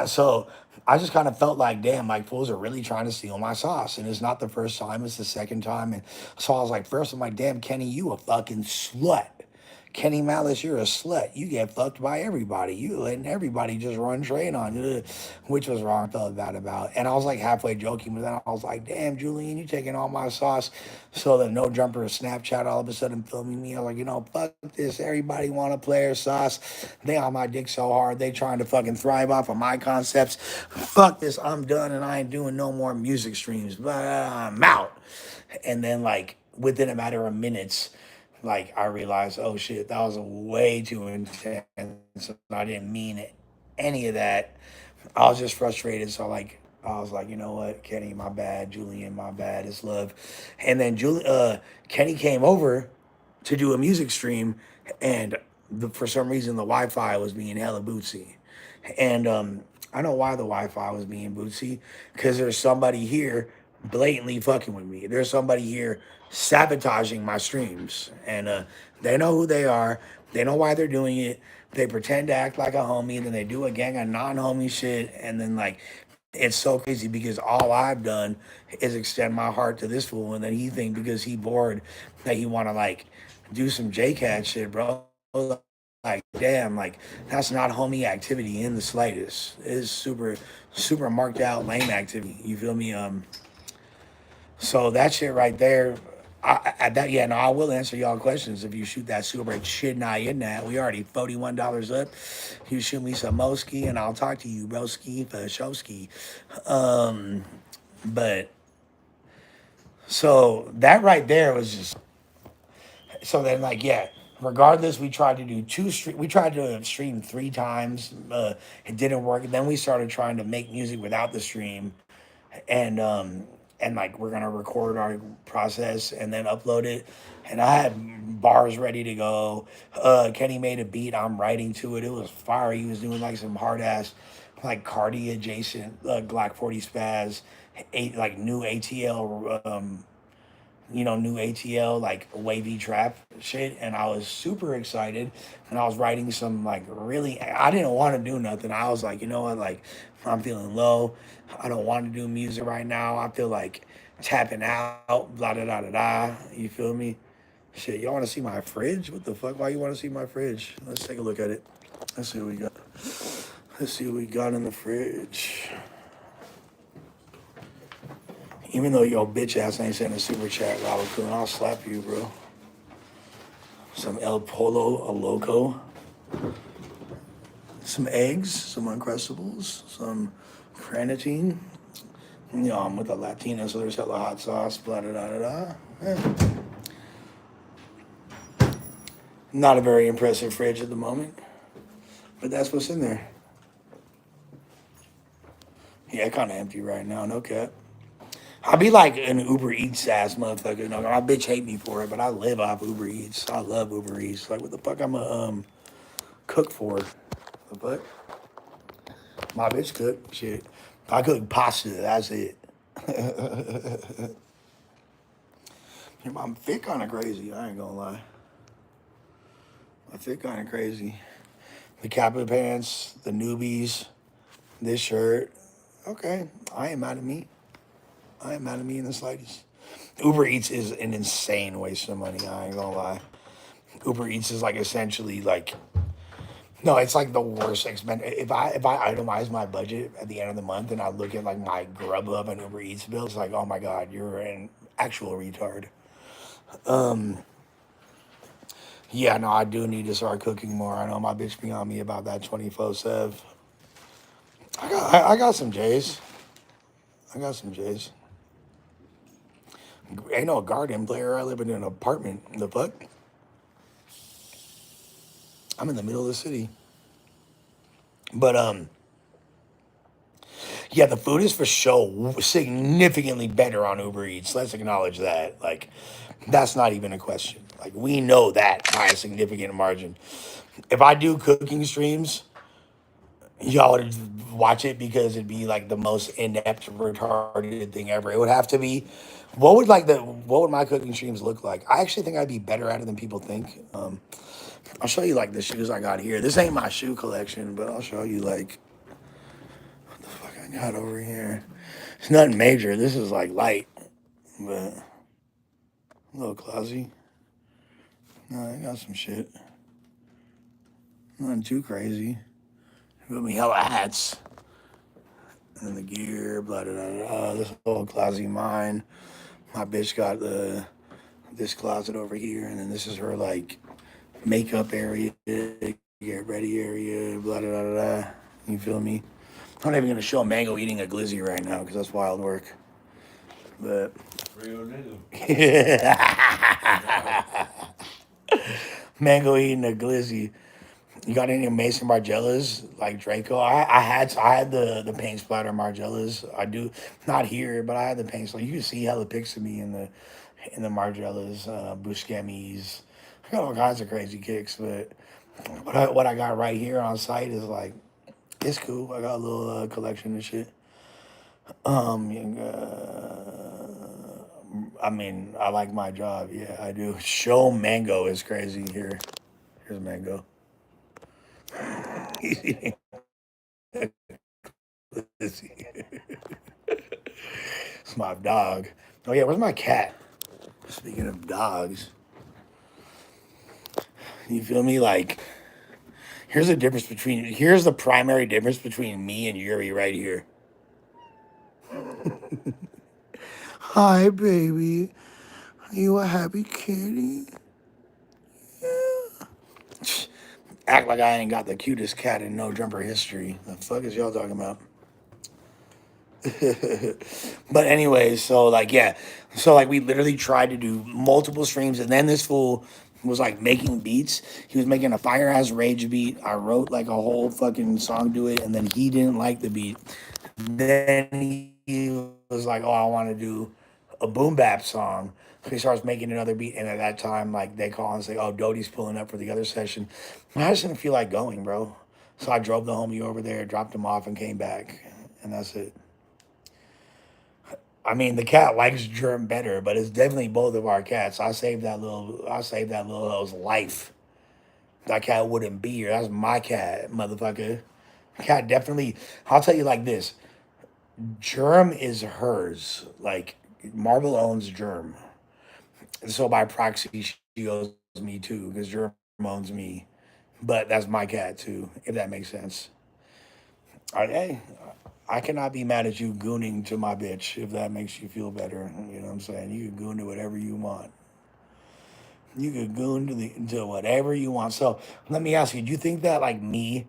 so I just kind of felt like, damn, like fools are really trying to steal my sauce. And it's not the first time, it's the second time. And so I was like, first I'm like, damn, Kenny, you a fucking slut. Kenny Malice, you're a slut. You get fucked by everybody. You letting everybody just run trade on you, which was wrong. I felt bad about. And I was like halfway joking, but then I was like, damn, Julian, you taking all my sauce. So the No Jumper Snapchat all of a sudden filming me. I was like, fuck this. Everybody want to play their sauce. They on my dick so hard. They trying to fucking thrive off of my concepts. Fuck this. I'm done and I ain't doing no more music streams. But I'm out. And then like within a matter of minutes, like I realized, oh shit, that was way too intense. I didn't mean it, any of that. I was just frustrated. So like I was like, you know what, Kenny, my bad. Julian, my bad. It's love. And then Kenny came over to do a music stream, and for some reason the Wi-Fi was being hella bootsy. And I know why the Wi-Fi was being bootsy, because there's somebody here blatantly fucking with me. There's somebody here sabotaging my streams, and they know who they are. They know why they're doing it. They pretend to act like a homie, and then they do a gang of non-homie shit, and then like it's so crazy because all I've done is extend my heart to this fool, and then he think because he bored that he want to like do some J Cat shit, bro. like, damn, like that's not homie activity in the slightest. It's super marked out lame activity. You feel me? So that shit right there, that yeah, no, I will answer y'all questions if you shoot that super shit not in that. We already $41 up. You shoot me some Moski and I'll talk to you, broski, for showski. But so that right there was just so then like yeah. Regardless, we tried to do we tried to stream 3 times. It didn't work. Then we started trying to make music without the stream, and like we're gonna record our process and then upload it. And I had bars ready to go. Kenny made a beat. I'm writing to it. It was fire. He was doing like some hard ass, like Cardi adjacent, Glock 40 spaz, like new ATL, new ATL like wavy trap shit, and I was super excited. And I was writing some like really, I didn't want to do nothing. I was like, you know what, like I'm feeling low. I don't want to do music right now. I feel like tapping out. Blah da da da da. You feel me? Shit, y'all want to see my fridge? What the fuck? Why you want to see my fridge? Let's take a look at it. Let's see what we got. Let's see what we got in the fridge. Even though your bitch ass ain't sending a super chat, Robert Coon, I'll slap you, bro. Some El Polo, a Loco. Some eggs, some Uncrustables, some granitine. I'm with a Latina, so there's hella hot sauce, blah, da, da, da, da. Not a very impressive fridge at the moment, but that's what's in there. Yeah, kind of empty right now, no cap. I'll be like an Uber Eats ass motherfucker. My bitch hate me for it, but I live off Uber Eats. I love Uber Eats. Like, what the fuck I'm a cook for? The fuck? My bitch cook shit. I cook pasta. That's it. I'm fit kind of crazy. I ain't gonna lie. I fit kind of crazy. The Kappa pants, the newbies, this shirt. Okay, I ain't mad at me. I ain't mad at me in the slightest. Uber Eats is an insane waste of money. I ain't gonna lie. Uber Eats is like essentially like no, it's like the worst expense. If I itemize my budget at the end of the month and I look at like my Grubhub and Uber Eats bills, it's like oh my god, you're an actual retard. Yeah, no, I do need to start cooking more. I know my bitch be on me about that 24/7. I got some J's. I got some J's. Ain't no garden player. I live in an apartment. The fuck? I'm in the middle of the city. But yeah, the food is for sure significantly better on Uber Eats. Let's acknowledge that. Like, that's not even a question. Like, we know that by a significant margin. If I do cooking streams, y'all would watch it because it'd be like the most inept, retarded thing ever. It would have to be. What would my cooking streams look like? I actually think I'd be better at it than people think. I'll show you like the shoes I got here. This ain't my shoe collection, but I'll show you like what the fuck I got over here. It's nothing major. This is like light, but a little classy. No, I got some shit. Nothing too crazy. Got me hella hats and the gear, blah blah blah. This little classy mine. My bitch got this closet over here, and then this is her like makeup area, get ready area, blah blah blah blah. You feel me? I'm not even gonna show Mango eating a glizzy right now because that's wild work. But Real nigga. Mango eating a glizzy. You got any Mason Margellas like Draco? I had the paint splatter Margellas. I do not here, but I had the paint splatter. You can see hella pics of me in the Margellas, Buscemi's. I got all kinds of crazy kicks, but what I got right here on site is like it's cool. I got a little collection of shit. I mean, I like my job. Yeah, I do. Show Mango is crazy here. Here's Mango. It's my dog. Oh yeah, where's my cat? Speaking of dogs, you feel me? Like Here's the primary difference between me and Yuri right here. Hi, baby. Are you a happy kitty? Act like I ain't got the cutest cat in No Jumper history. The fuck is y'all talking about? But anyways, so like yeah, so like we literally tried to do multiple streams, and then this fool was like making beats. He was making a fire ass rage beat. I wrote like a whole fucking song to it, and then he didn't like the beat. Then he was like, "Oh, I want to do a boom bap song." So he starts making another beat, and at that time, like they call and say, "Oh, Doty's pulling up for the other session." I just didn't feel like going, bro. So I drove the homie over there, dropped him off, and came back, and that's it. I mean, the cat likes Germ better, but it's definitely both of our cats. I saved that little hoe's life. That cat wouldn't be here. That's my cat, motherfucker. Cat definitely. I'll tell you like this: Germ is hers. Like Marvel owns Germ, so by proxy, she owes me too because Germ owns me. But that's my cat too, if that makes sense. Hey, I cannot be mad at you gooning to my bitch if that makes you feel better. You know what I'm saying? You can goon to whatever you want. You can goon to whatever you want. So let me ask you: do you think that like me,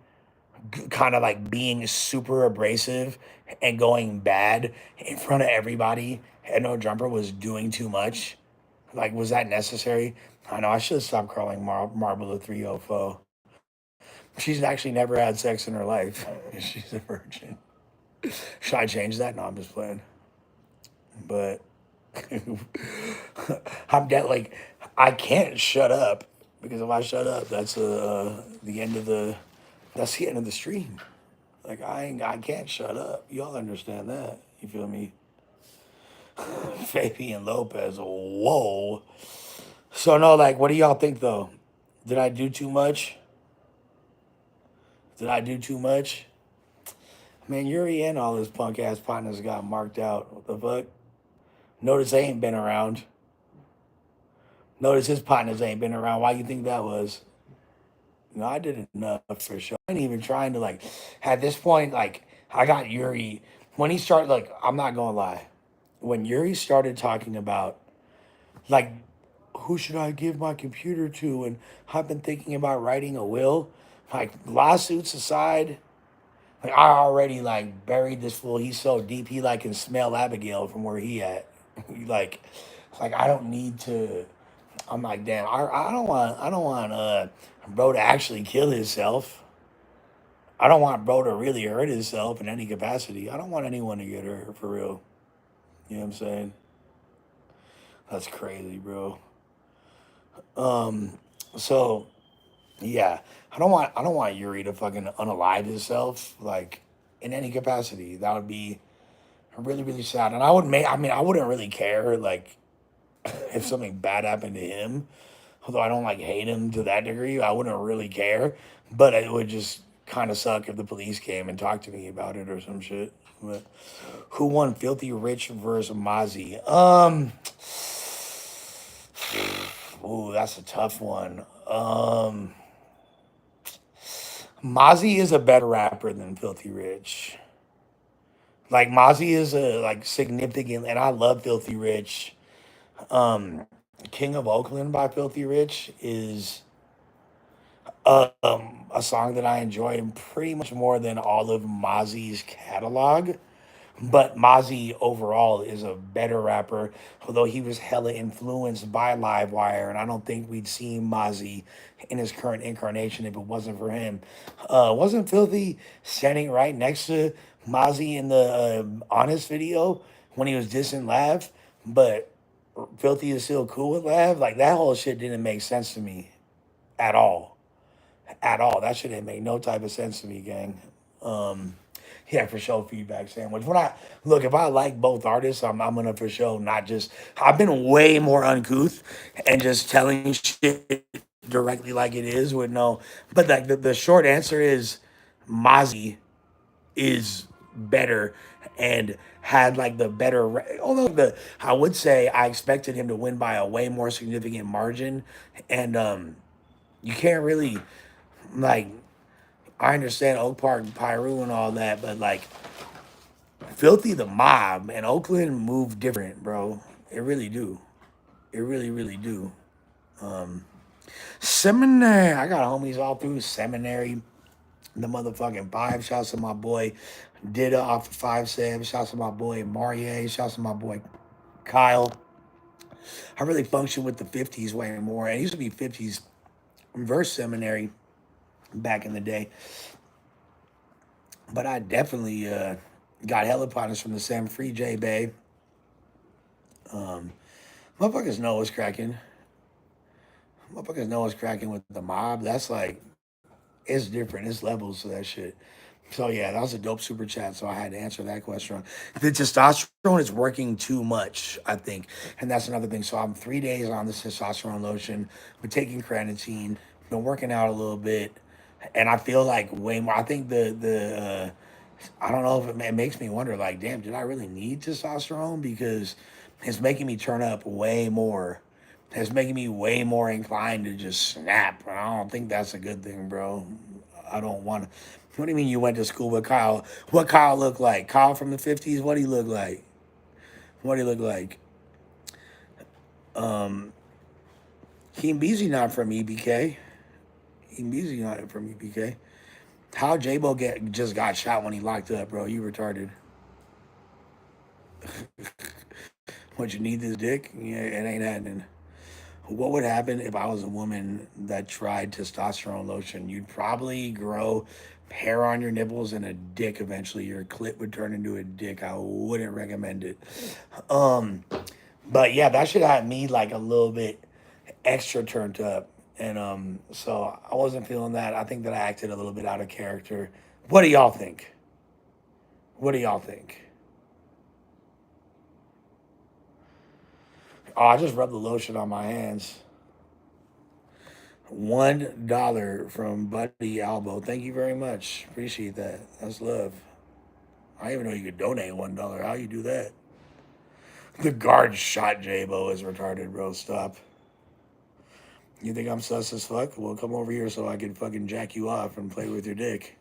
kind of like being super abrasive and going bad in front of everybody and no jumper was doing too much? Like, was that necessary? I know I should stop calling Marble a 304. She's actually never had sex in her life. She's a virgin. Should I change that? No, I'm just playing. But I'm dead. Like, I can't shut up because if I shut up, that's the end of the that's the end of the stream. Like I can't shut up. Y'all understand that? You feel me? Fabian Lopez. Whoa. So no, like, what do y'all think though? Did I do too much? Did I do too much? Man, Yuri and all his punk ass partners got marked out. What the fuck? Notice they ain't been around. Notice his partners ain't been around. Why you think that was? No, I did enough for sure. I ain't even trying to like. At this point, like I got Yuri when he started. Like I'm not gonna lie, when Yuri started talking about like who should I give my computer to, and I've been thinking about writing a will. Like lawsuits aside, like I already like buried this fool. He's so deep he like can smell Abigail from where he at. like, like I don't need to. I'm like, damn, I don't want bro to actually kill himself. I don't want bro to really hurt himself in any capacity. I don't want anyone to get hurt for real. You know what I'm saying? That's crazy, bro. Um, so yeah, I don't want Yuri to fucking unalive himself like in any capacity. That would be really really sad. And I mean I wouldn't really care like if something bad happened to him. Although I don't like hate him to that degree, I wouldn't really care. But it would just kind of suck if the police came and talked to me about it or some shit. But who won Filthy Rich versus Mozzie? Ooh, that's a tough one. Mozzie is a better rapper than Filthy Rich. Like Mozzie is a like significant, and I love Filthy Rich. Um, King of Oakland by Filthy Rich is a song that I enjoy pretty much more than all of Mozzie's catalog. But Mozzie overall is a better rapper, although he was hella influenced by Livewire, and I don't think we'd see Mozzie in his current incarnation if it wasn't for him. Wasn't Filthy standing right next to Mozzie in the Honest video when he was dissing Lav? But Filthy is still cool with Lav? Like, that whole shit didn't make sense to me at all. At all. That shit didn't make no type of sense to me, gang. Um, yeah, for sure, feedback sandwich. When I look, if I like both artists, I'm gonna for sure not just. I've been way more uncouth and just telling shit directly like it is with no. But like the short answer is, Mozzie is better and had like the better. Although the I would say I expected him to win by a way more significant margin, and you can't really like. I understand Oak Park and Pyru and all that, but like Filthy the Mob and Oakland move different, bro. It really do. It really, really do. Um, Seminary. I got homies all through seminary. The motherfucking five. Shouts to my boy Dida off the 5-7. Shouts to my boy Marie. Shouts to my boy Kyle. I really function with the 50s way more. It used to be 50s verse seminary back in the day, but I definitely got hella partners from the Sam Free J Bay. Um, Motherfuckers know what's cracking. Motherfuckers know what's cracking with the mob. That's like, it's different. It's levels to that shit. So yeah, that was a dope super chat. So I had to answer that question. The testosterone is working too much, I think, and that's another thing. So I'm 3 days on this testosterone lotion. We're taking creatine. Been working out a little bit, and I feel like way more. I think the I don't know if it makes me wonder. Like, damn, did I really need testosterone? Because it's making me turn up way more. It's making me way more inclined to just snap. And I don't think that's a good thing, bro. I don't want to. What do you mean you went to school with Kyle? What Kyle look like? Kyle from the 50s? What he look like? What he look like? Um, Keem Beasley not from EBK. Keem Beasley not from EBK. How J-Bo just got shot when he locked up, bro? You retarded. What, you need this dick? Yeah, it ain't happening. What would happen if I was a woman that tried testosterone lotion? You'd probably grow hair on your nipples and a dick eventually. Your clit would turn into a dick. I wouldn't recommend it. Um, but yeah, that should have me like a little bit extra turned up. And so I wasn't feeling that. I think that I acted a little bit out of character. What do y'all think? What do y'all think? Oh, I just rubbed the lotion on my hands. $1 from Buddy Albo. Thank you very much. Appreciate that. That's love. I didn't even know you could donate $1. How you do that? The guard shot J-Bo is retarded, bro. Stop. You think I'm sus as fuck? Well, come over here so I can fucking jack you off and play with your dick.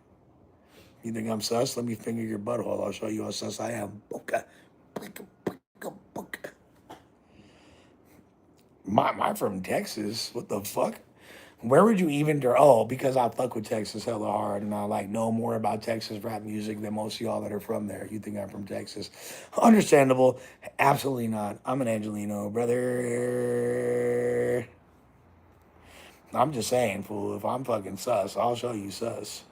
You think I'm sus? Let me finger your butthole. I'll show you how sus I am. Booka. Booka, booka, booka. My from Texas. What the fuck? Where would you even oh, because I fuck with Texas hella hard and I like know more about Texas rap music than most of y'all that are from there. You think I'm from Texas. Understandable. Absolutely not. I'm an Angelino, brother. I'm just saying, fool, if I'm fucking sus, I'll show you sus.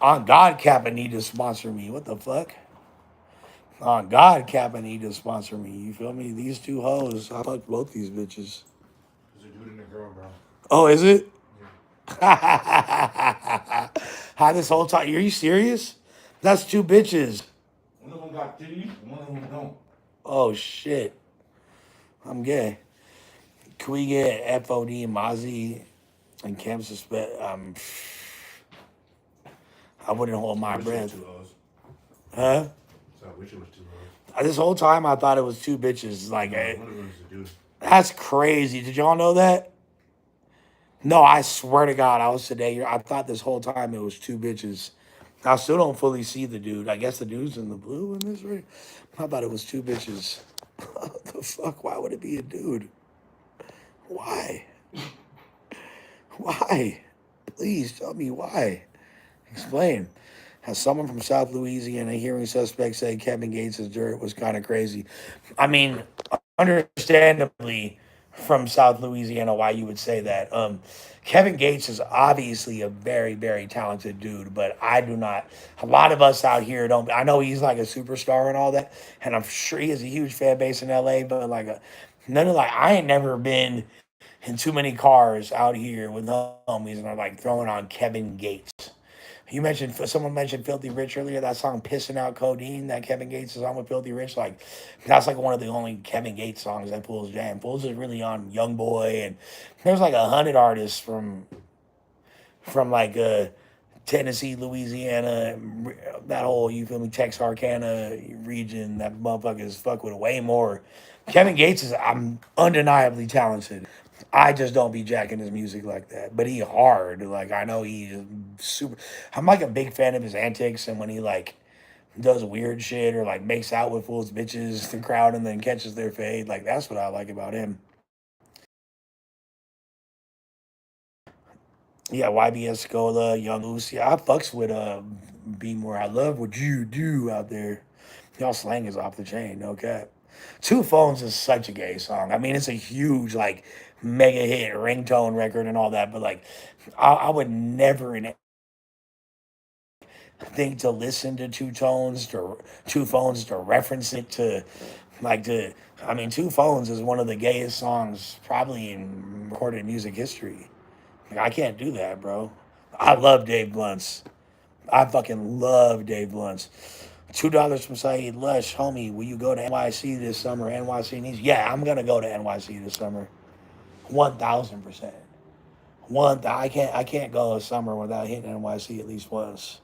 On God, Kappa need to sponsor me. What the fuck? On God, Kappa need to sponsor me. You feel me? These two hoes, I fucked both these bitches. There's a dude and a girl, bro. Oh, is it? Yeah. How this whole time? Are you serious? That's two bitches. One of them got titties, and one of them don't. Oh shit. I'm gay. Can we get FOD, Mozzie, and Cam suspect? I wouldn't hold I my wish it was breath. two hoes. Huh? So I wish it was two hoes. This whole time I thought it was two bitches. Like, No, one of them is a dude. that's crazy. Did y'all know that? No, I swear to God, I was today. I thought this whole time it was two bitches. I still don't fully see the dude. I guess the dude's in the blue in this right. I thought it was two bitches. What the fuck? Why would it be a dude? Why? Why? Please tell me why. Explain. As someone from South Louisiana hearing suspects say Kevin Gates' dirt was kind of crazy. I mean, understandably, from South Louisiana, why you would say that. Kevin Gates is obviously a very, very talented dude, but I do not. A lot of us out here don't. I know he's like a superstar and all that, and I'm sure he has a huge fan base in LA. But like, none of like, I ain't never been in too many cars out here with homies, and I'm like throwing on Kevin Gates. You mentioned someone mentioned Filthy Rich earlier. That song "Pissing Out Codeine" that Kevin Gates is on with Filthy Rich. Like, that's like one of the only Kevin Gates songs that Fools jam. Fools is really on Young Boy, and there's like 100 artists from like Tennessee, Louisiana, that whole you feel me Texarkana region. That motherfuckers fuck with way more. Kevin Gates is I'm undeniably talented. I just don't be jacking his music like that. But he hard. Like I know he's super. I'm like a big fan of his antics and when he like does weird shit or like makes out with fools bitches, the crowd, and then catches their fade. Like that's what I like about him. Yeah, YBS Scola, Young Lucy. I fucks with Be More. I love what you do out there. Y'all slang is off the chain, no cap. Two Phones is such a gay song. I mean, it's a huge like mega hit ringtone record and all that, but like I would never in think to listen to Two Phones to reference it to like to I mean Two Phones is one of the gayest songs probably in recorded music history. Like, I can't do that, bro. I love Dave Blunt's. I fucking love Dave Blunt's. $2 from Saeed Lush, homie. Will you go to NYC this summer? NYC needs. Yeah, I'm gonna go to NYC this summer. 1,000%. I can't go a summer without hitting NYC at least once.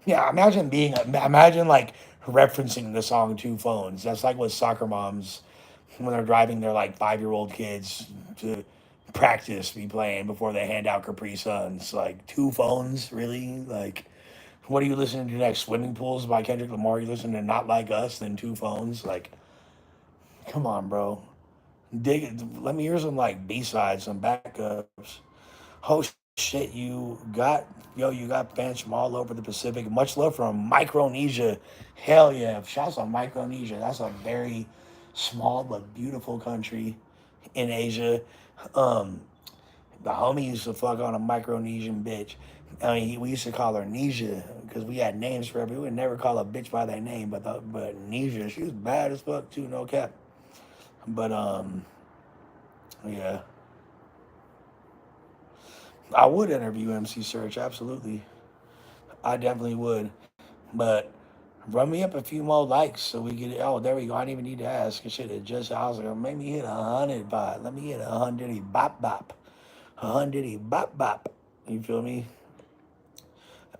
Yeah, imagine like referencing the song Two Phones. That's like what soccer moms when they're driving their like 5-year-old kids to practice be playing before they hand out Capri Suns. Like Two Phones, really? Like what are you listening to next? Swimming Pools by Kendrick Lamar? You listen to Not Like Us, then Two Phones? Like, come on, bro. Dig it. Let me hear some like B-sides, some backups. Oh shit, you got fans from all over the Pacific. Much love from Micronesia. Hell yeah. Shouts on Micronesia. That's a very small but beautiful country in Asia. Um, the homie used to fuck on a Micronesian bitch. I mean, we used to call her Nesia because we had names for her. We would never call a bitch by their name, but Nesia, she was bad as fuck too, no cap. But yeah, I would interview MC Search, absolutely. I definitely would. But run me up a few more likes so we get it. Oh, there we go. I didn't even need to ask. Shit, it just I was like, make me hit 100 bot. Let me hit 100 bop bop. 100 bop bop. You feel me?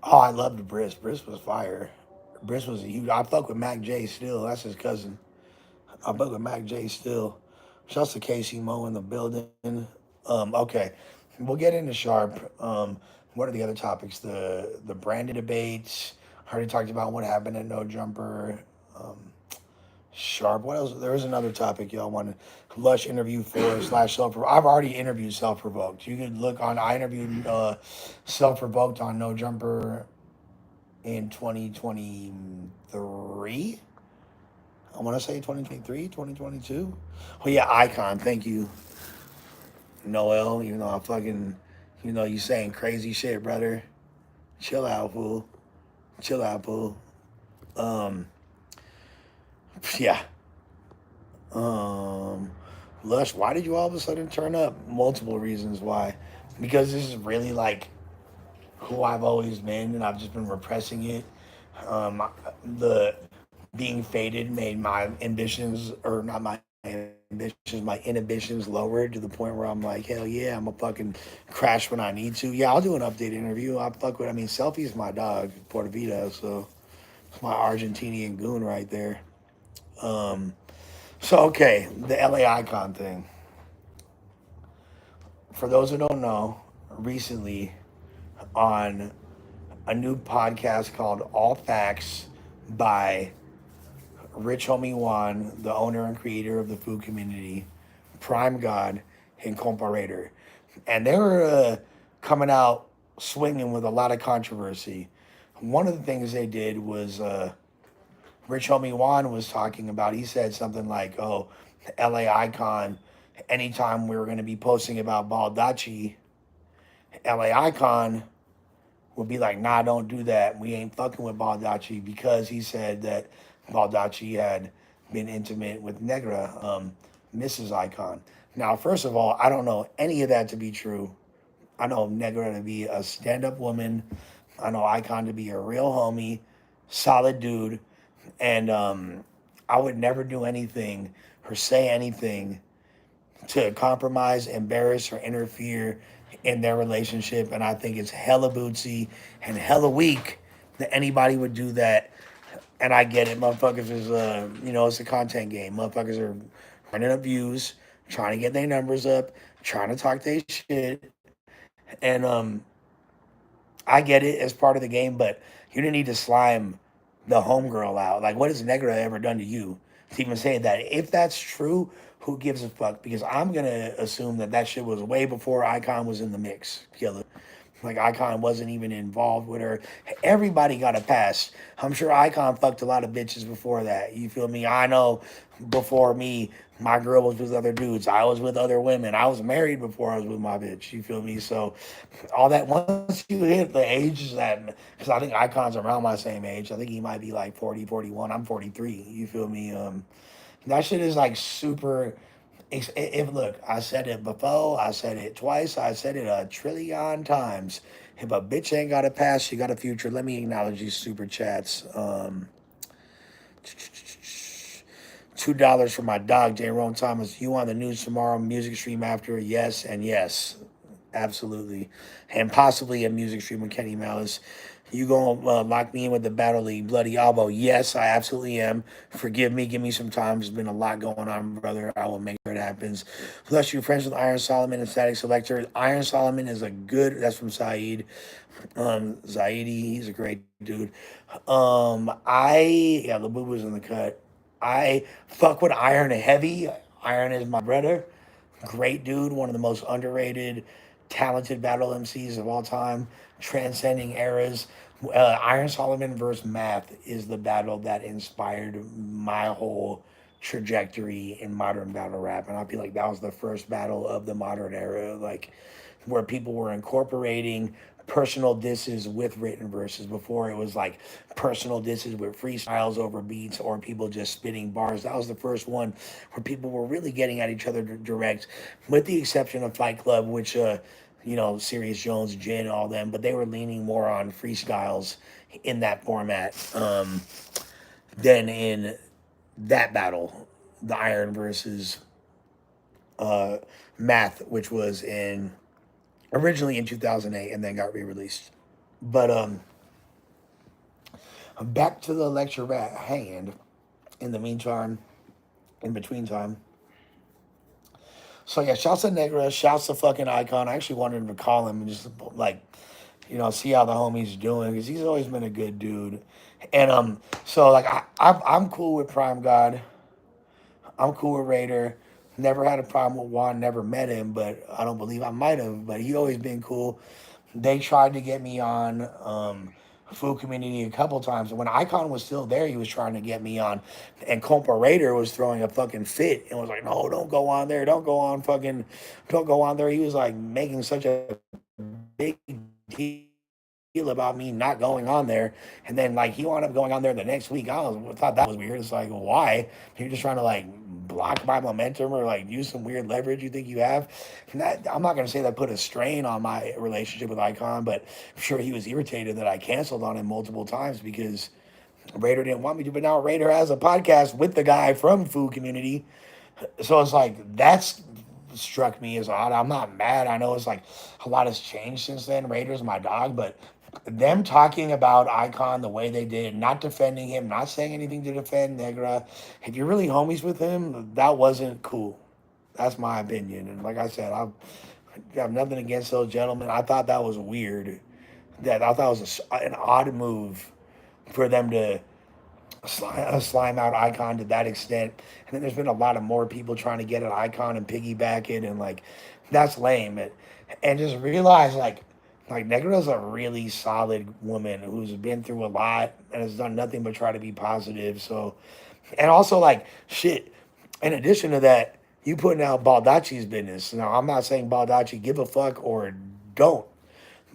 Oh, I loved Briss. Briss was fire. Briss was a huge. I fuck with Mac J still. That's his cousin. I fuck with Mac J still. Shouts to Casey Mo in the building. Okay, we'll get into Sharp. What are the other topics? The Brandon debates. I already talked about what happened at No Jumper. Um, Sharp. What else? There was another topic y'all wanted. Lush interview for slash self. I've already interviewed self provoked. You could look on. I interviewed self provoked on No Jumper in 2023. I want to say 2023, 2022. Oh yeah, Eyekon. Thank you, Noel. You know I fucking, you saying crazy shit, brother. Chill out, fool. Chill out, fool. Um, yeah. Um, Lush, why did you all of a sudden turn up? Multiple reasons why. Because this is really like who I've always been, and I've just been repressing it. The being faded made my ambitions, or not my ambitions, my inhibitions lowered to the point where I'm like, hell yeah, I'm a fucking crash when I need to. Yeah, I'll do an update interview. I fuck with. I mean, Selfie's my dog, Puerto Vito, so it's my Argentinian goon right there. Um, so okay, the LA Icon thing. For those who don't know, recently on a new podcast called All Facts by Rich Homie Juan, the owner and creator of the food community, Prime God, and Comparator. And they were coming out swinging with a lot of controversy. One of the things they did was Rich Homie Juan was talking about, he said something like, oh, LA Icon, anytime we were going to be posting about Baldacci, LA Icon would be like, nah, don't do that. We ain't fucking with Baldacci because he said that Baldacci had been intimate with Negra, Mrs. Icon. Now, first of all, I don't know any of that to be true. I know Negra to be a stand up woman. I know Icon to be a real homie, solid dude. And I would never do anything or say anything to compromise, embarrass, or interfere in their relationship. And I think it's hella bootsy and hella weak that anybody would do that. And I get it, motherfuckers is, it's a content game. Motherfuckers are running up views, trying to get their numbers up, trying to talk their shit, and I get it as part of the game, but you didn't need to slime the homegirl out. Like, what has Negra ever done to you to even say that? If that's true, who gives a fuck? Because I'm gonna assume that that shit was way before Eyekon was in the mix. Killer. Like Eyekon wasn't even involved with her. Everybody got a pass. I'm sure Eyekon fucked a lot of bitches before that. You feel me? I know before me, my girl was with other dudes. I was with other women. I was married before I was with my bitch. You feel me? So all that once you hit the age that, because I think Eyekon's around my same age. I think he might be like 40, 41. I'm 43. You feel me? That shit is like super. If look, I said it before, I said it twice, I said it a trillion times. If a bitch ain't got a past, she got a future. Let me acknowledge these super chats. $2 for my dog, J. Ron Thomas. You on the news tomorrow? Music stream after? Yes and yes, absolutely, and possibly a music stream with Kenny Malice. You gonna lock me in with the Battle League Bloody Elbow? Yes, I absolutely am. Forgive me, give me some time. There's been a lot going on, brother. I will make sure it happens. Plus, you're friends with Iron Solomon and Static Selector. Iron Solomon is a good. That's from Saeed. Zaidi, he's a great dude. Yeah, the boo was in the cut. I fuck with Iron Heavy. Iron is my brother. Great dude, one of the most underrated, talented battle MCs of all time, transcending eras. Iron Solomon versus Math is the battle that inspired my whole trajectory in modern battle rap. And I feel like that was the first battle of the modern era, like where people were incorporating personal disses with written verses. Before it was like personal disses with freestyles over beats or people just spitting bars. That was the first one where people were really getting at each other direct, with the exception of Fight Club, which Serious Jones, Jin, all them, but they were leaning more on freestyles in that format than in that battle, the Iron versus uh, Math, which was in originally in 2008 and then got re-released. But back to the lecture at hand. In the meantime, in between time. So yeah, shouts to Negra, shouts to fucking Icon. I actually wanted to call him and just like, see how the homie's doing because he's always been a good dude. And so like I'm cool with Prime God. I'm cool with Raider. Never had a problem with Juan. Never met him, but I don't believe I might have. But he always been cool. They tried to get me on Food Community a couple times. And when Icon was still there, he was trying to get me on. And Compa Raider was throwing a fucking fit and was like, no, don't go on there. Don't go on there. He was like making such a big deal about me not going on there. And then like he wound up going on there the next week. Thought that was weird. It's like, why? You're just trying to like block my momentum or like use some weird leverage you think you have. And I'm not gonna say that put a strain on my relationship with Icon, but I'm sure he was irritated that I canceled on him multiple times because Raider didn't want me to. But now Raider has a podcast with the guy from Food Community. So it's like that's struck me as odd. I'm not mad. I know it's like a lot has changed since then. Raider's my dog, but them talking about Icon the way they did, not defending him, not saying anything to defend Negra. If you're really homies with him, that wasn't cool. That's my opinion. And like I said, I have nothing against those gentlemen. I thought that was weird. That I thought it was an odd move for them to slime out Icon to that extent. And then there's been a lot of more people trying to get at Icon and piggyback it, and like that's lame. And just realize like Negra's a really solid woman who's been through a lot and has done nothing but try to be positive. So, and also like shit. In addition to that, you putting out Baldacci's business. Now I'm not saying Baldacci give a fuck or don't,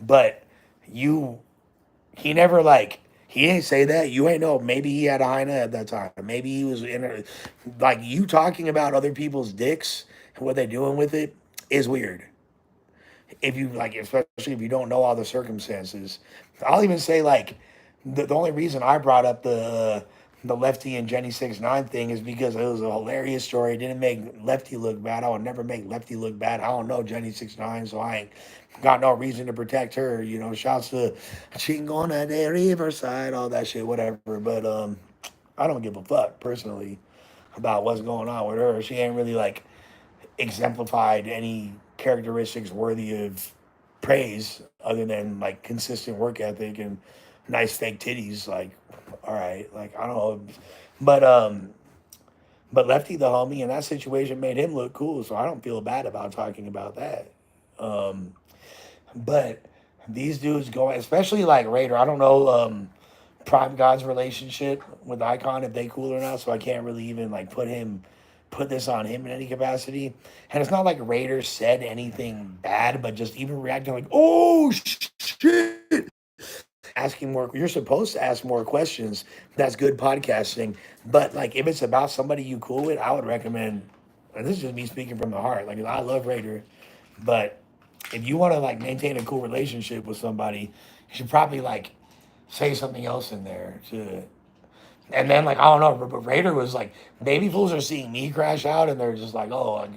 but you he never like he didn't say that. You ain't know. Maybe he had a hyena at that time. Maybe he was in a, like you talking about other people's dicks and what they're doing with it is weird. If you like, especially if you don't know all the circumstances. I'll even say like the only reason I brought up the Lefty and Jenny 6ix9ine thing is because it was a hilarious story. It didn't make Lefty look bad. I would never make Lefty look bad. I don't know Jenny 6ix9ine, so I ain't got no reason to protect her. Shouts to Chingona de Riverside, all that shit, whatever. But I don't give a fuck personally about what's going on with her. She ain't really like exemplified any characteristics worthy of praise other than like consistent work ethic and nice fake titties. Like, all right, like I don't know, but but Lefty the homie in that situation made him look cool, so I don't feel bad about talking about that. Um, but these dudes go, especially like Raider. I don't know Prime God's relationship with Icon if they cool or not, so I can't really even like put this on him in any capacity. And it's not like Raider said anything bad, but just even reacting like, oh shit, asking more. You're supposed to ask more questions. That's good podcasting. But like, if it's about somebody you cool with, I would recommend. And this is just me speaking from the heart. Like, I love Raider, but if you want to like maintain a cool relationship with somebody, you should probably like say something else in there to. And then like I don't know, but Raider was like, baby fools are seeing me crash out, and they're just like, oh, like,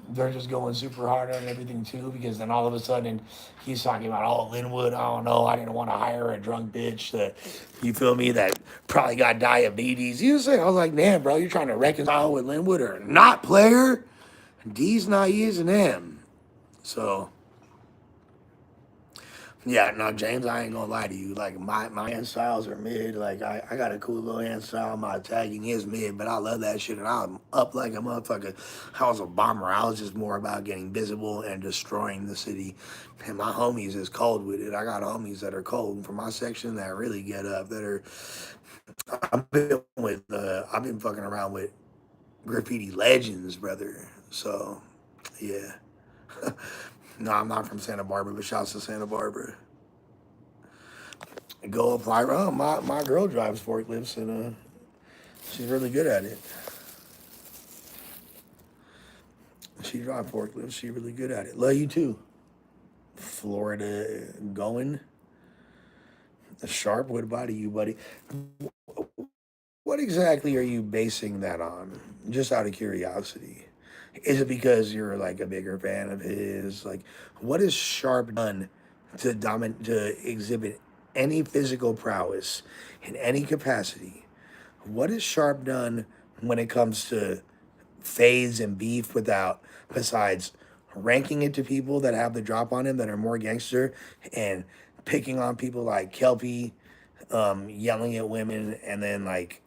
they're just going super hard on everything too, because then all of a sudden he's talking about, oh, Linwood, I don't know, I didn't want to hire a drunk bitch that, you feel me, that probably got diabetes. You say, I was like, damn, bro, you're trying to reconcile with Linwood or not, player? D's not using him. So, yeah, no, James, I ain't gonna lie to you. Like, my hand styles are mid. Like, I got a cool little hand style. My tagging is mid, but I love that shit. And I'm up like a motherfucker. I was a bomber. I was just more about getting visible and destroying the city. And my homies is cold with it. I got homies that are cold from my section that really get up. That are, I've been fucking around with graffiti legends, brother. So, yeah. No, I'm not from Santa Barbara, but shouts to Santa Barbara. Go apply. Oh, my girl drives forklifts and she's really good at it. She drives forklifts. She's really good at it. Love you too. Florida going. Sharp, what body you, buddy? What exactly are you basing that on? Just out of curiosity. Is it because you're like a bigger fan of his? Like, what is Sharp done to exhibit any physical prowess in any capacity? What is Sharp done when it comes to fades and beef without, besides ranking it to people that have the drop on him that are more gangster and picking on people like Kelpie, yelling at women, and then like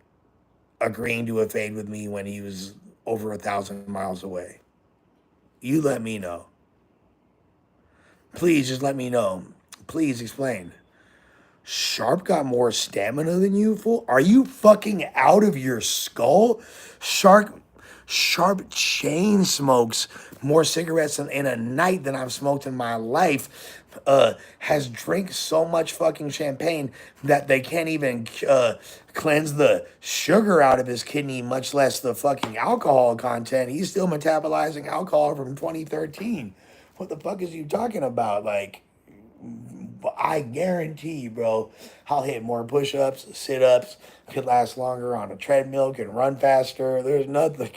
agreeing to a fade with me when he was over 1,000 miles away? You let me know. Please just let me know. Please explain. Sharp got more stamina than you, fool? Are you fucking out of your skull? Sharp chain smokes more cigarettes in a night than I've smoked in my life. Has drank so much fucking champagne that they can't even cleanse the sugar out of his kidney, much less the fucking alcohol content. He's still metabolizing alcohol from 2013. What the fuck is you talking about? Like, I guarantee you, bro, I'll hit more push ups, sit ups, could last longer on a treadmill, can run faster. There's nothing.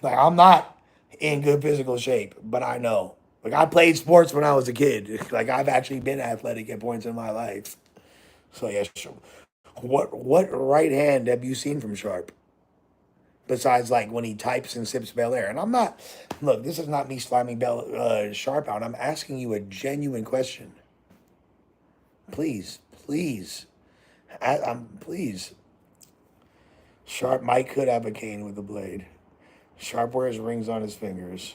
Like, I'm not in good physical shape, but I know. Like, I played sports when I was a kid. Like, I've actually been athletic at points in my life. So, yeah, sure. What right hand have you seen from Sharp? Besides, like, when he types and sips Bel Air. And I'm not, look, this is not me slamming Sharp out. I'm asking you a genuine question. Please, please, please. Sharp Mike could have a cane with a blade. Sharp wears rings on his fingers.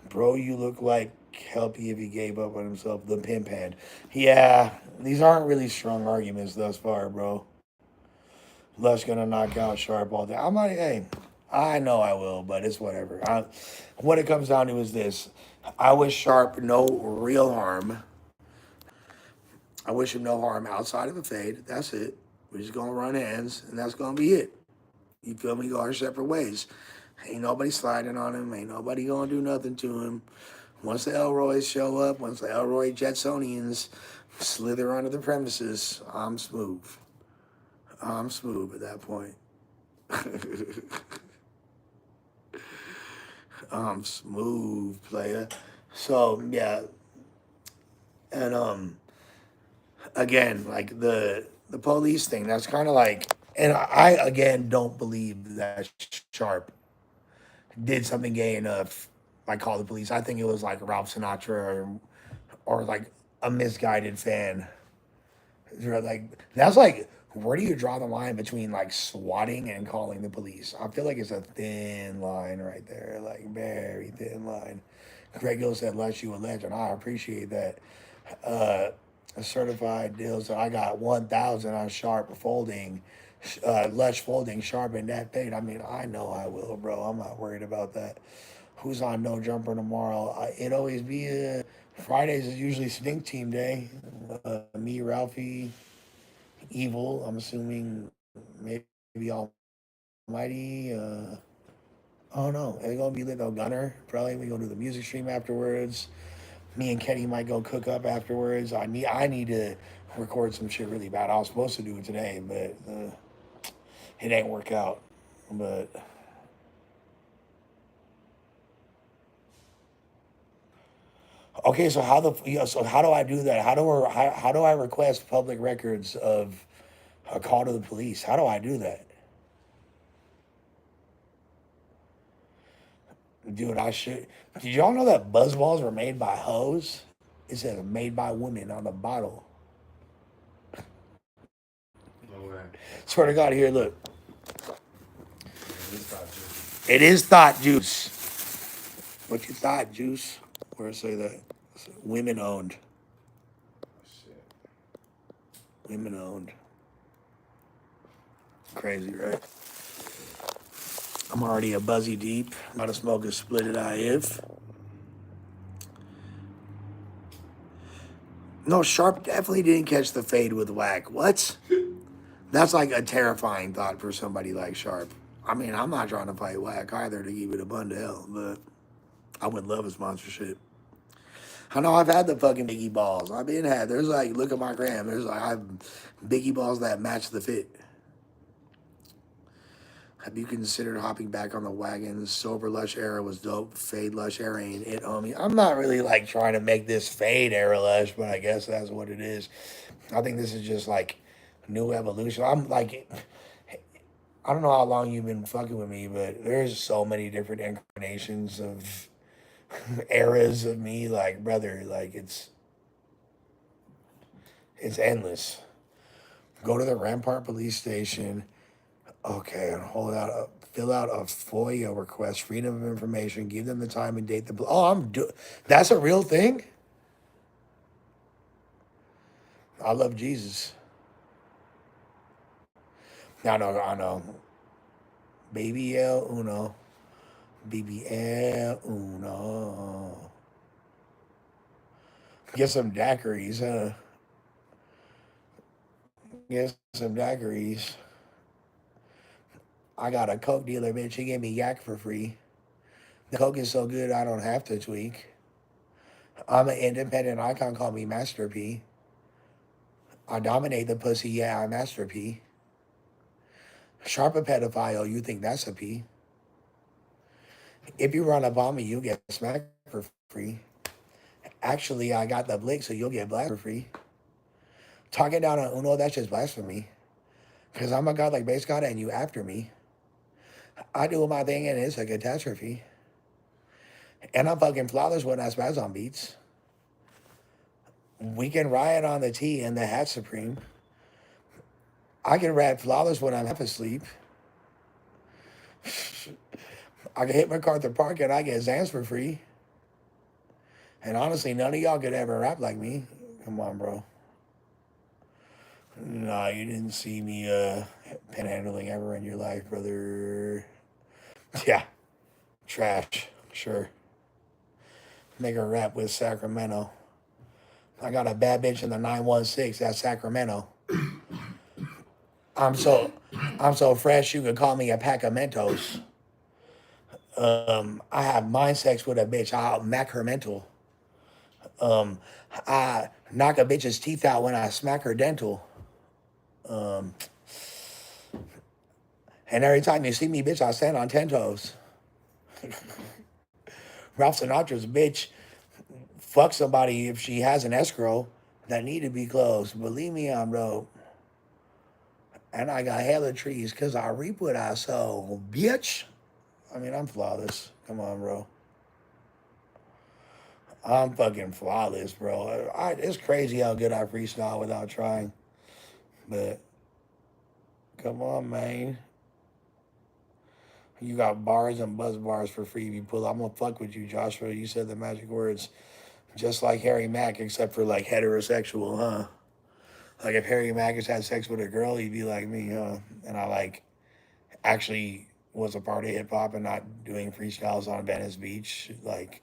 Bro, you look like Kelpie if he gave up on himself. The pimp hand. Yeah, these aren't really strong arguments thus far, bro. Lush gonna knock out Sharp all day. I'm like, hey, I know I will, but it's whatever. What it comes down to is this. I wish Sharp no real harm. I wish him no harm outside of a fade. That's it. We're just gonna run hands, and that's gonna be it. You feel me? Go our separate ways. Ain't nobody sliding on him. Ain't nobody gonna do nothing to him. Once the Elroys show up, once the Elroy Jetsonians slither onto the premises, I'm smooth. I'm smooth at that point. I'm smooth, player. So yeah, and again, like the police thing, that's kind of like, and I again don't believe that Sharp did something gay enough like call the police. I think it was like Ralph Sinatra or like a misguided fan. They're like that's like where do you draw the line between like swatting and calling the police? I feel like it's a thin line right there, like very thin line. Greg Hill said, "Lush, you a legend." I appreciate that. Uh, a certified deal, so I got 1,000 on Sharp folding, Lush folding Sharp in that fade. I mean, I know I will, bro. I'm not worried about that. Who's on No Jumper tomorrow? It always be Fridays is usually Stink Team Day. Me, Ralphie, Evil. I'm assuming maybe Almighty. Oh no, it's gonna be lit though. Gunner probably. We gonna do the music stream afterwards. Me and Kenny might go cook up afterwards. I need to record some shit really bad. I was supposed to do it today, but it ain't work out. But okay, so so how do I do that? How do I request public records of a call to the police? How do I do that? Dude, I should. Did y'all know that buzz balls were made by hoes? It says made by women on the bottle. No way. Swear to God, here, look. Yeah, this got juice. It is thought juice. What you thought, juice? Where it say that? Women owned. Shit. Women owned. Crazy, right? I'm already a buzzy deep. About to smoke a split it if. No, Sharp definitely didn't catch the fade with whack. What? That's like a terrifying thought for somebody like Sharp. I mean, I'm not trying to fight whack either to keep it a bun to hell, but I would love a sponsorship. I know I've had the fucking Biggie balls. I've been had. There's like, look at my gram. There's like, I have Biggie balls that match the fit. Have you considered hopping back on the wagon? Sober Lush era was dope. Fade Lush era ain't it, homie. I'm not really like trying to make this fade era Lush, but I guess that's what it is. I think this is just like new evolution. I'm like, I don't know how long you've been fucking with me, but there's so many different incarnations of eras of me. Like, brother, like it's endless. Go to the Rampart Police Station. Okay, fill out a FOIA request, freedom of information, give them the time and date. That's a real thing. I love Jesus. I know. Baby L Uno, BBL Uno. Get some daiquiris, huh? Get some daiquiris. I got a Coke dealer, bitch. She gave me yak for free. The Coke is so good, I don't have to tweak. I'm an independent icon. Call me Master P. I dominate the pussy. Yeah, I'm Master P. Sharp a pedophile. You think that's a P? If you run up on me, you get smacked for free. Actually, I got the blick, so you'll get black for free. Talking down on Uno, that's just blasphemy. Because I'm a god like base god and you after me. I do my thing and it's a catastrophe. And I'm fucking flawless when I spaz on beats. We can riot on the T and the hat supreme. I can rap flawless when I'm half asleep. I can hit MacArthur Park and I get Zans for free. And honestly, none of y'all could ever rap like me. Come on, bro. Nah, you didn't see me panhandling ever in your life, brother. Yeah, trash. Sure. Make a rap with Sacramento. I got a bad bitch in the 916. That's Sacramento. I'm so I'm so fresh you could call me a pack of Mentos. I have mind sex with a bitch. I'll mac her mental. Um, I knock a bitch's teeth out when I smack her dental. Um, and every time you see me, bitch, I stand on 10 toes. Ralph Sinatra's bitch fuck somebody if she has an escrow that need to be closed. Believe me, I'm dope. And I got hella trees because I reap what I sow, bitch. I mean, I'm flawless. Come on, bro. I'm fucking flawless, bro. It's crazy how good I freestyle without trying. But come on, man. You got bars and buzz bars for free if you pull. I'm gonna fuck with you, Joshua. You said the magic words just like Harry Mack, except for like heterosexual, huh? Like if Harry Mack has had sex with a girl, he'd be like me, huh? And I like actually was a part of hip hop and not doing freestyles on Venice Beach. Like,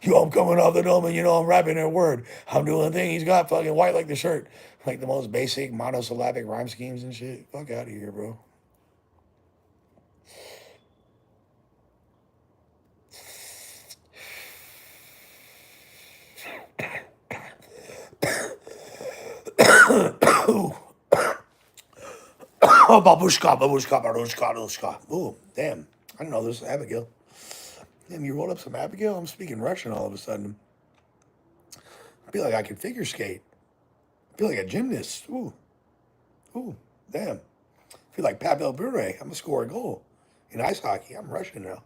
yo, I'm coming off the dome and I'm rapping a word. I'm doing a thing. He's got fucking white like the shirt. Like the most basic monosyllabic rhyme schemes and shit. Fuck out of here, bro. Oh, babushka, babushka, babushka, babushka. Ooh, damn. I didn't know this was Abigail. Damn, you rolled up some Abigail? I'm speaking Russian all of a sudden. I feel like I could figure skate. I feel like a gymnast. Ooh, damn. I feel like Pavel Bure. I'm going to score a goal in ice hockey. I'm Russian now.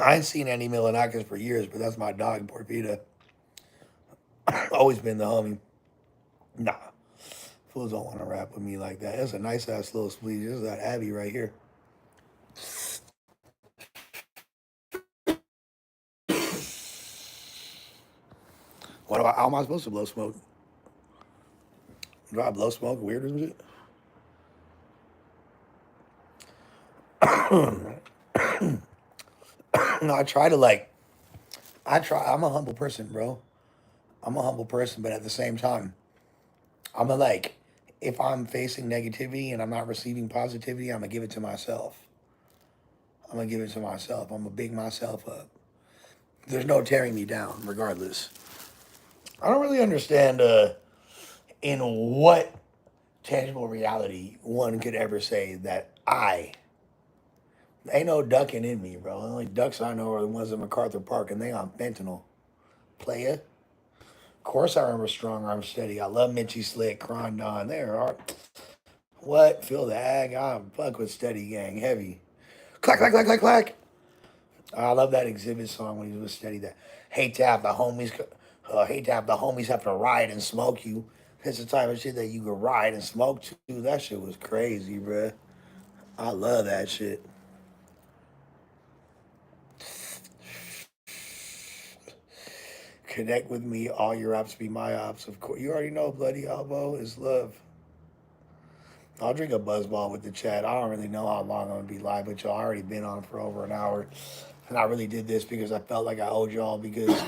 I ain't seen Andy Milanakis for years, but that's my dog, Porpita. Always been the homie. Nah, fools don't want to rap with me like that. That's a nice ass little spleeze. This is that Abby right here. How am I supposed to blow smoke? Do I blow smoke weird or some shit? No, I try to like, I'm a humble person, bro. I'm a humble person, but at the same time, I'm a like, if I'm facing negativity and I'm not receiving positivity, I'm gonna give it to myself. I'm gonna give it to myself. I'm gonna big myself up. There's no tearing me down, regardless. I don't really understand in what tangible reality one could ever say that I ain't no ducking in me, bro. The only ducks I know are the ones in MacArthur Park, and they on fentanyl. Playa. Of course, I remember Strong Arm Steady. I love Mitchy Slick, Cron Don. There are what? Feel the ag. I fuck with Steady Gang heavy. Clack clack clack clack clack. I love that Exhibit song when he was Steady. That hate to have the homies. Hate to have the homies have to ride and smoke you. It's the type of shit that you could ride and smoke to. That shit was crazy, bruh. I love that shit. Connect with me. All your ops be my ops. Of course, you already know. Bloody elbow is love. I'll drink a buzzball with the chat. I don't really know how long I'm gonna be live, but y'all already been on for over an hour. And I really did this because I felt like I owed y'all because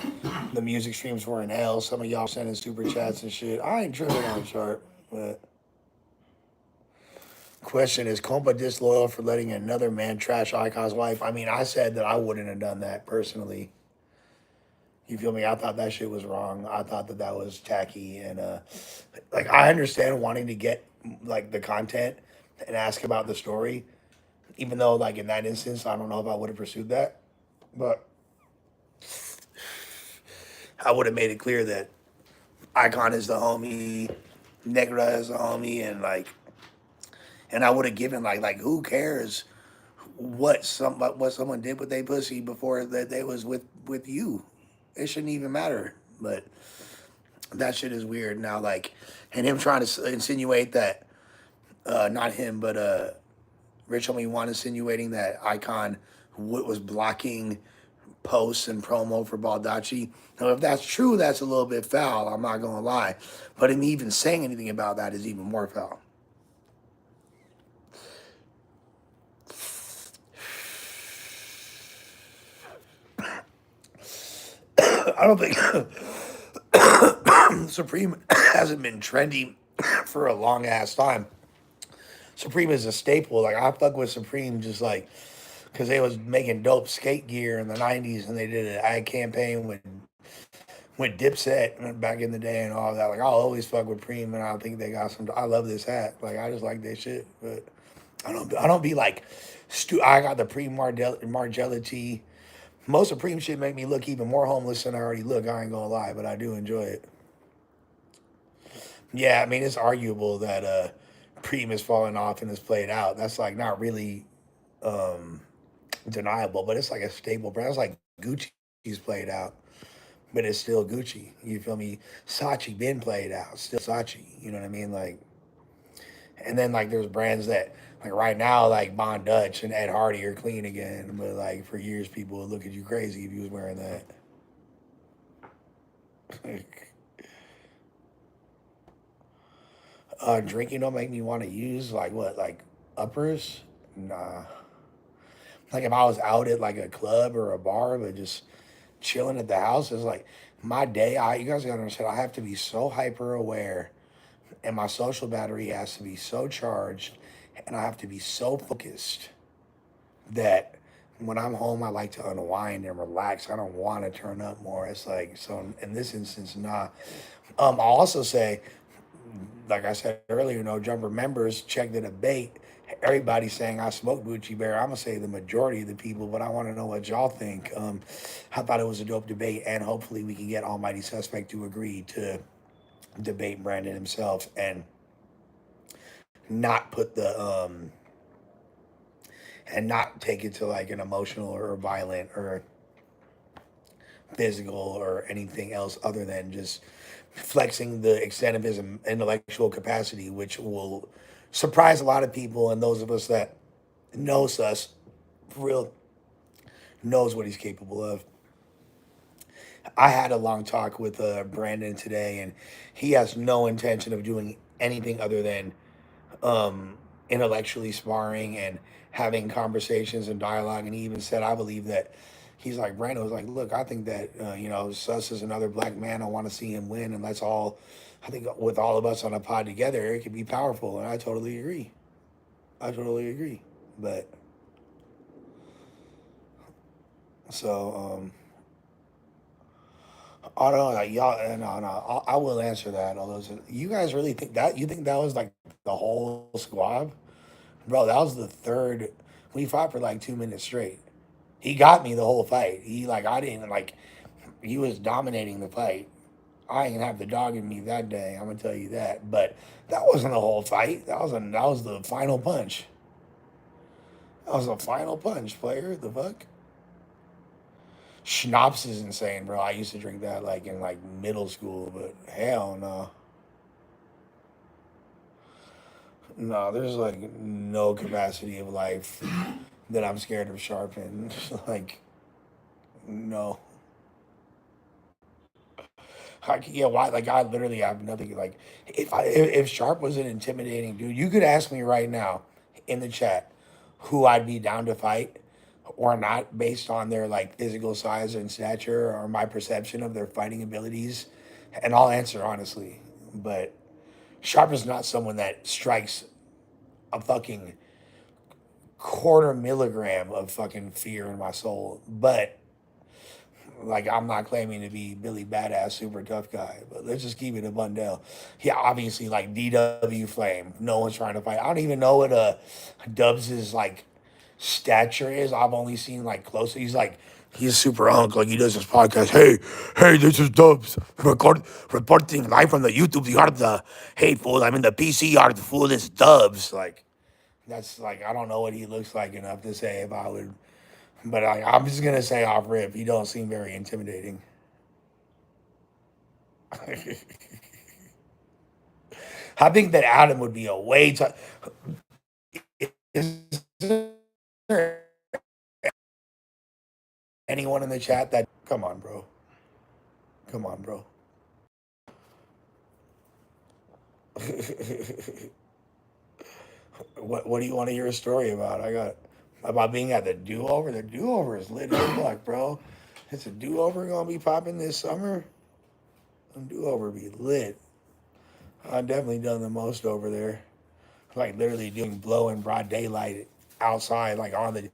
the music streams were in hell. Some of y'all sending super chats and shit. I ain't tripping on chart, but question is Compa disloyal for letting another man trash Eykon's wife? I mean, I said that I wouldn't have done that personally. You feel me? I thought that shit was wrong. I thought that that was tacky and like I understand wanting to get like the content and ask about the story, even though like in that instance I don't know if I would have pursued that, but I would have made it clear that Eyekon is the homie, Negra is the homie, and like, and I would have given like who cares what someone did with their pussy before that they was with you. It shouldn't even matter. But that shit is weird now. Like, and him trying to insinuate that, not him, but Rich Homie One insinuating that Eyekon was blocking posts and promo for Baldacci. Now, if that's true, that's a little bit foul. I'm not gonna lie, but him even saying anything about that is even more foul. I don't think Supreme hasn't been trendy for a long ass time. Supreme is a staple. Like I fuck with Supreme just like because they was making dope skate gear in the '90s, and they did an ad campaign with Dipset back in the day and all that. Like I'll always fuck with Preem, and I think they got some. I love this hat. Like I just like this shit, but I don't be like. I got the Preem Margiela tee. Most Supreme shit make me look even more homeless than I already look. I ain't gonna lie, but I do enjoy it. Yeah, I mean it's arguable that Preem is falling off and is played out. That's like not really um, deniable, but it's like a stable brand. It's like Gucci's played out, but it's still Gucci. You feel me? Sachi been played out, still Sachi. You know what I mean? Like, and then like there's brands that like right now like Bon Dutch and Ed Hardy are clean again, but like for years people would look at you crazy if you was wearing that. Drinking don't make me want to use like what like uppers. Nah, like if I was out at like a club or a bar, but just chilling at the house is like my day. You guys gotta understand. I have to be so hyper aware, and my social battery has to be so charged, and I have to be so focused that when I'm home, I like to unwind and relax. I don't want to turn up more. It's like so. In this instance, nah. I'll also say, like I said earlier, no jumper members check the debate. Everybody's saying I smoke Gucci Bear. I'm gonna say the majority of the people, but I want to know what y'all think. I thought it was a dope debate, and hopefully we can get Almighty Suspect to agree to debate Brandon himself and not put the and not take it to like an emotional or violent or physical or anything else other than just flexing the extent of his intellectual capacity, which will surprise a lot of people and those of us that knows us for real knows what he's capable of. I had a long talk with Brandon today, and he has no intention of doing anything other than intellectually sparring and having conversations and dialogue. And he even said, I believe that he's like, Brandon was like, look, I think that, Sus is another black man. I want to see him win. And let's all, I think with all of us on a pod together, it could be powerful. And I totally agree. I totally agree. But so, I don't know, like y'all. No, no, I will answer that. Although, you guys really think that? You think that was like the whole squad, bro? That was the third. We fought for like 2 minutes straight. He got me the whole fight. He like I didn't like. He was dominating the fight. I ain't have the dog in me that day. I'm gonna tell you that. But that wasn't the whole fight. That was the final punch. That was the final punch, player. The fuck. Schnapps is insane, bro. I used to drink that like in like middle school, but hell no. No, there's like no capacity of life that I'm scared of sharpen. Like, no. Yeah, why? Like, I literally have nothing. Like, if Sharp was an intimidating dude, you could ask me right now in the chat who I'd be down to fight or not based on their like physical size and stature or my perception of their fighting abilities, and I'll answer honestly. But Sharp is not someone that strikes a fucking quarter milligram of fucking fear in my soul. But like I'm not claiming to be Billy Badass super tough guy, but let's just keep it a Bundell. Yeah, obviously like DW Flame. No one's trying to fight. I don't even know what Dubs' like stature is. I've only seen like close. He's super hunk. Like he does this podcast. Hey, this is Dubs. Reporting live from the YouTube yard. The hey fool. I'm in the PC yard. Fool. This Dubs. Like that's like I don't know what he looks like enough to say if I would. But I'm just gonna say off rip, he don't seem very intimidating. I think that Adam would be a way to. Is there anyone in the chat that? Come on, bro. Come on, bro. What do you want to hear a story about? I got about being at the do over. The do over is lit as fuck, bro. It's a do over gonna be popping this summer. The do over be lit. I've definitely done the most over there. Like literally doing blow in broad daylight outside, like on the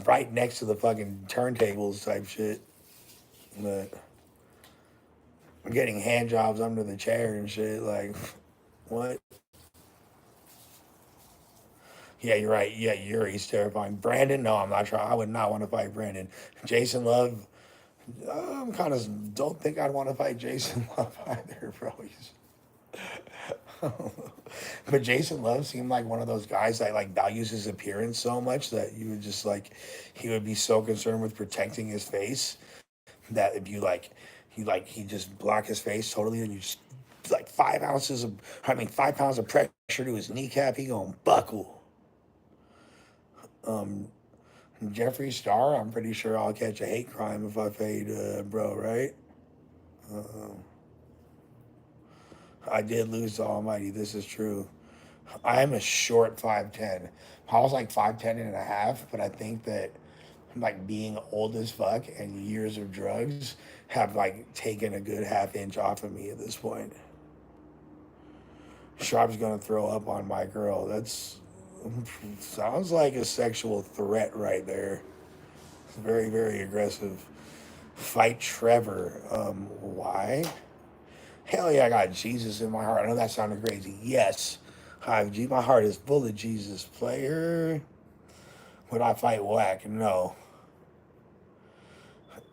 right next to the fucking turntables type shit. But I'm getting hand jobs under the chair and shit. Like, what? Yeah, you're right. Yeah, Yuri's terrifying. Brandon, no, I'm not trying. I would not want to fight Brandon. Jason Love, I'm kind of don't think I'd want to fight Jason Love either, bro. But Jason Love seemed like one of those guys that like values his appearance so much that you would just like he would be so concerned with protecting his face that if you he just block his face totally and you just like 5 ounces of 5 pounds of pressure to his kneecap, he gonna buckle. Um Jeffree Star, I'm pretty sure I'll catch a hate crime if I fade bro, right? Uh, I did lose to Almighty, this is true. I am a short 5'10". I was like 5'10" and a half, but I think that like being old as fuck and years of drugs have like taken a good half inch off of me at this point. Sharp's gonna throw up on my girl. That's sounds like a sexual threat right there. It's very, very aggressive. Fight Trevor. Why? Hell yeah, I got Jesus in my heart. I know that sounded crazy. Yes. My heart is full of Jesus. Player. Would I fight whack? No.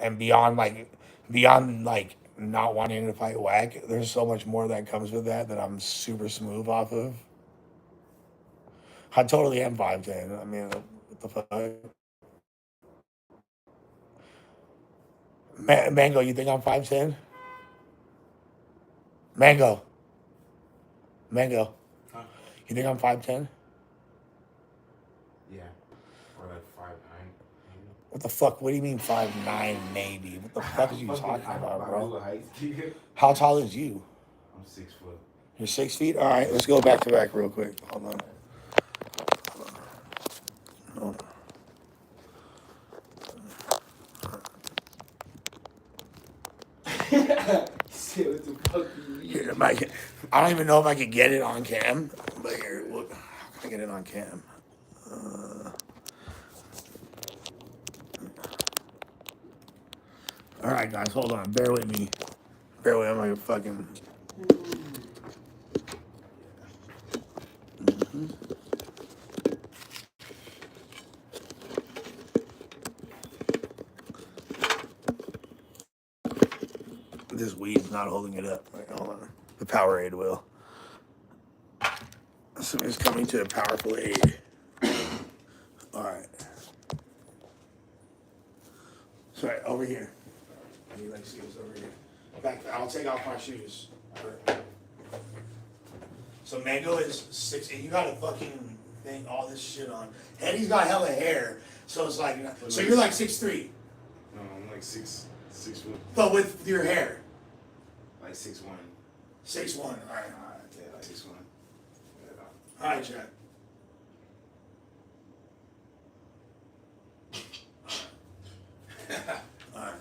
And beyond like not wanting to fight whack, there's so much more that comes with that I'm super smooth off of. I totally am 5'10". I mean, what the fuck? Mango, you think I'm 5'10"? Mango. Mango. Huh? You think I'm 5'10"? Yeah. Or like 5'9", maybe. What the fuck? What do you mean 5'9" maybe? What the fuck are you Fucking talking about, bro? height. How tall is you? I'm 6 foot. You're 6 feet? Alright, let's go back to back real quick. Hold on. Hold on. Shit, what the fuck you mean? Here, I don't even know if I could get it on cam. But here, look. How can I get it on cam? Alright, guys, hold on. Bear with me. Bear with me. I'm like fucking. This weed's not holding it up. Wait, hold on. The Powerade will. Somebody's coming to a powerful aid. Alright. Sorry, over here. I need like skills over here. Back, I'll take off my shoes. So Mango is 6. You got a fucking thing, all this shit on. Eddie's got hella hair. So it's like, so you're like 6'3". No, I'm like 6 foot. But with your hair. Like 6'1". 6'1". Alright. Yeah, like 6'1". Alright, Chad. Alright.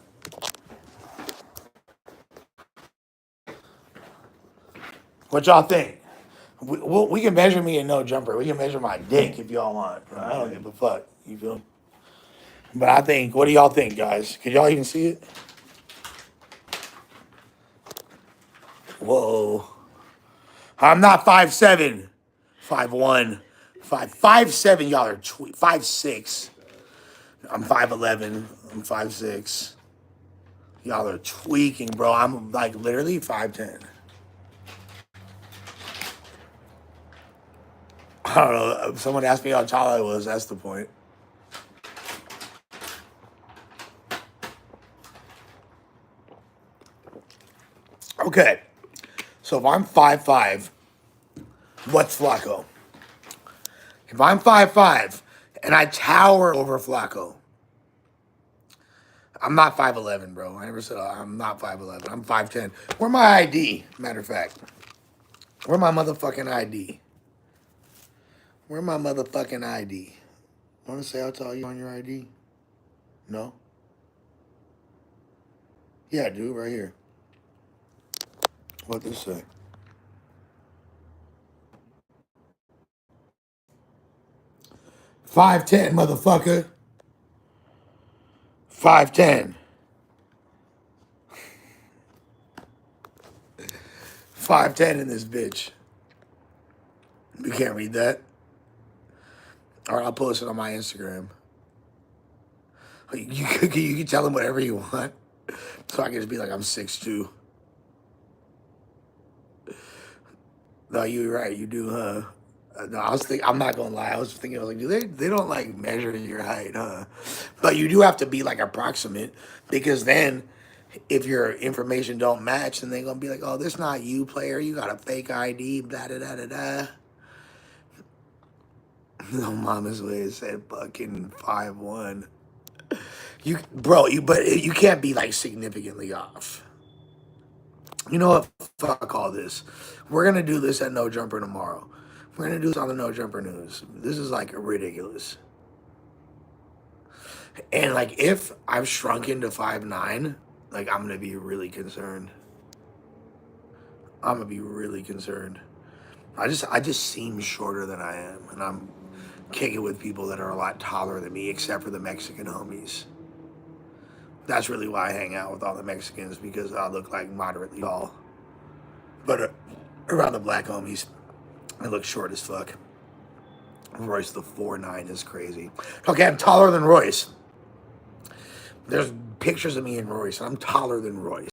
What y'all think? We can measure me in no jumper. We can measure my dick if y'all want. I don't give a fuck. You feel me? But I think, what do y'all think, guys? Can y'all even see it? Whoa. I'm not 5'7". 5'1". 5'7". Y'all are 5'6". I'm 5'11". I'm 5'6". Y'all are tweaking, bro. I'm like literally 5'10". I don't know. Someone asked me how tall I was. That's the point. Okay. So if I'm 5'5", what's Flacco? If I'm 5'5" and I tower over Flacco, I'm not 5'11", bro. I never said I'm not 5'11". I'm 5'10". Where my ID? Matter of fact. Where my motherfucking ID? Where my motherfucking ID? Want to say how tall you on your ID? No? Yeah, dude, right here. What this say? "5'10", motherfucker. 5'10". 5'10" in this bitch. You can't read that? Or I'll post it on my Instagram. You can tell them whatever you want. So I can just be like, I'm 6'2". No, you're right. You do, huh? No, I was thinking. I'm not gonna lie. I was thinking. I was like, do they don't like measure your height, huh? But you do have to be like approximate because then, if your information don't match, then they're gonna be like, oh, this not you, player. You got a fake ID. Blah da da da da. No, mama's way said fucking 5'1". But you can't be like significantly off. You know what? Fuck all this. We're gonna do this at No Jumper tomorrow. We're gonna do this on the No Jumper News. This is like ridiculous. And like if I've shrunken to 5'9", like I'm gonna be really concerned. I'm gonna be really concerned. I just seem shorter than I am, and I'm kicking with people that are a lot taller than me, except for the Mexican homies. That's really why I hang out with all the Mexicans because I look like moderately tall. But around the black homies, I look short as fuck. Royce the 4'9" is crazy. Okay, I'm taller than Royce. There's pictures of me and Royce, and I'm taller than Royce.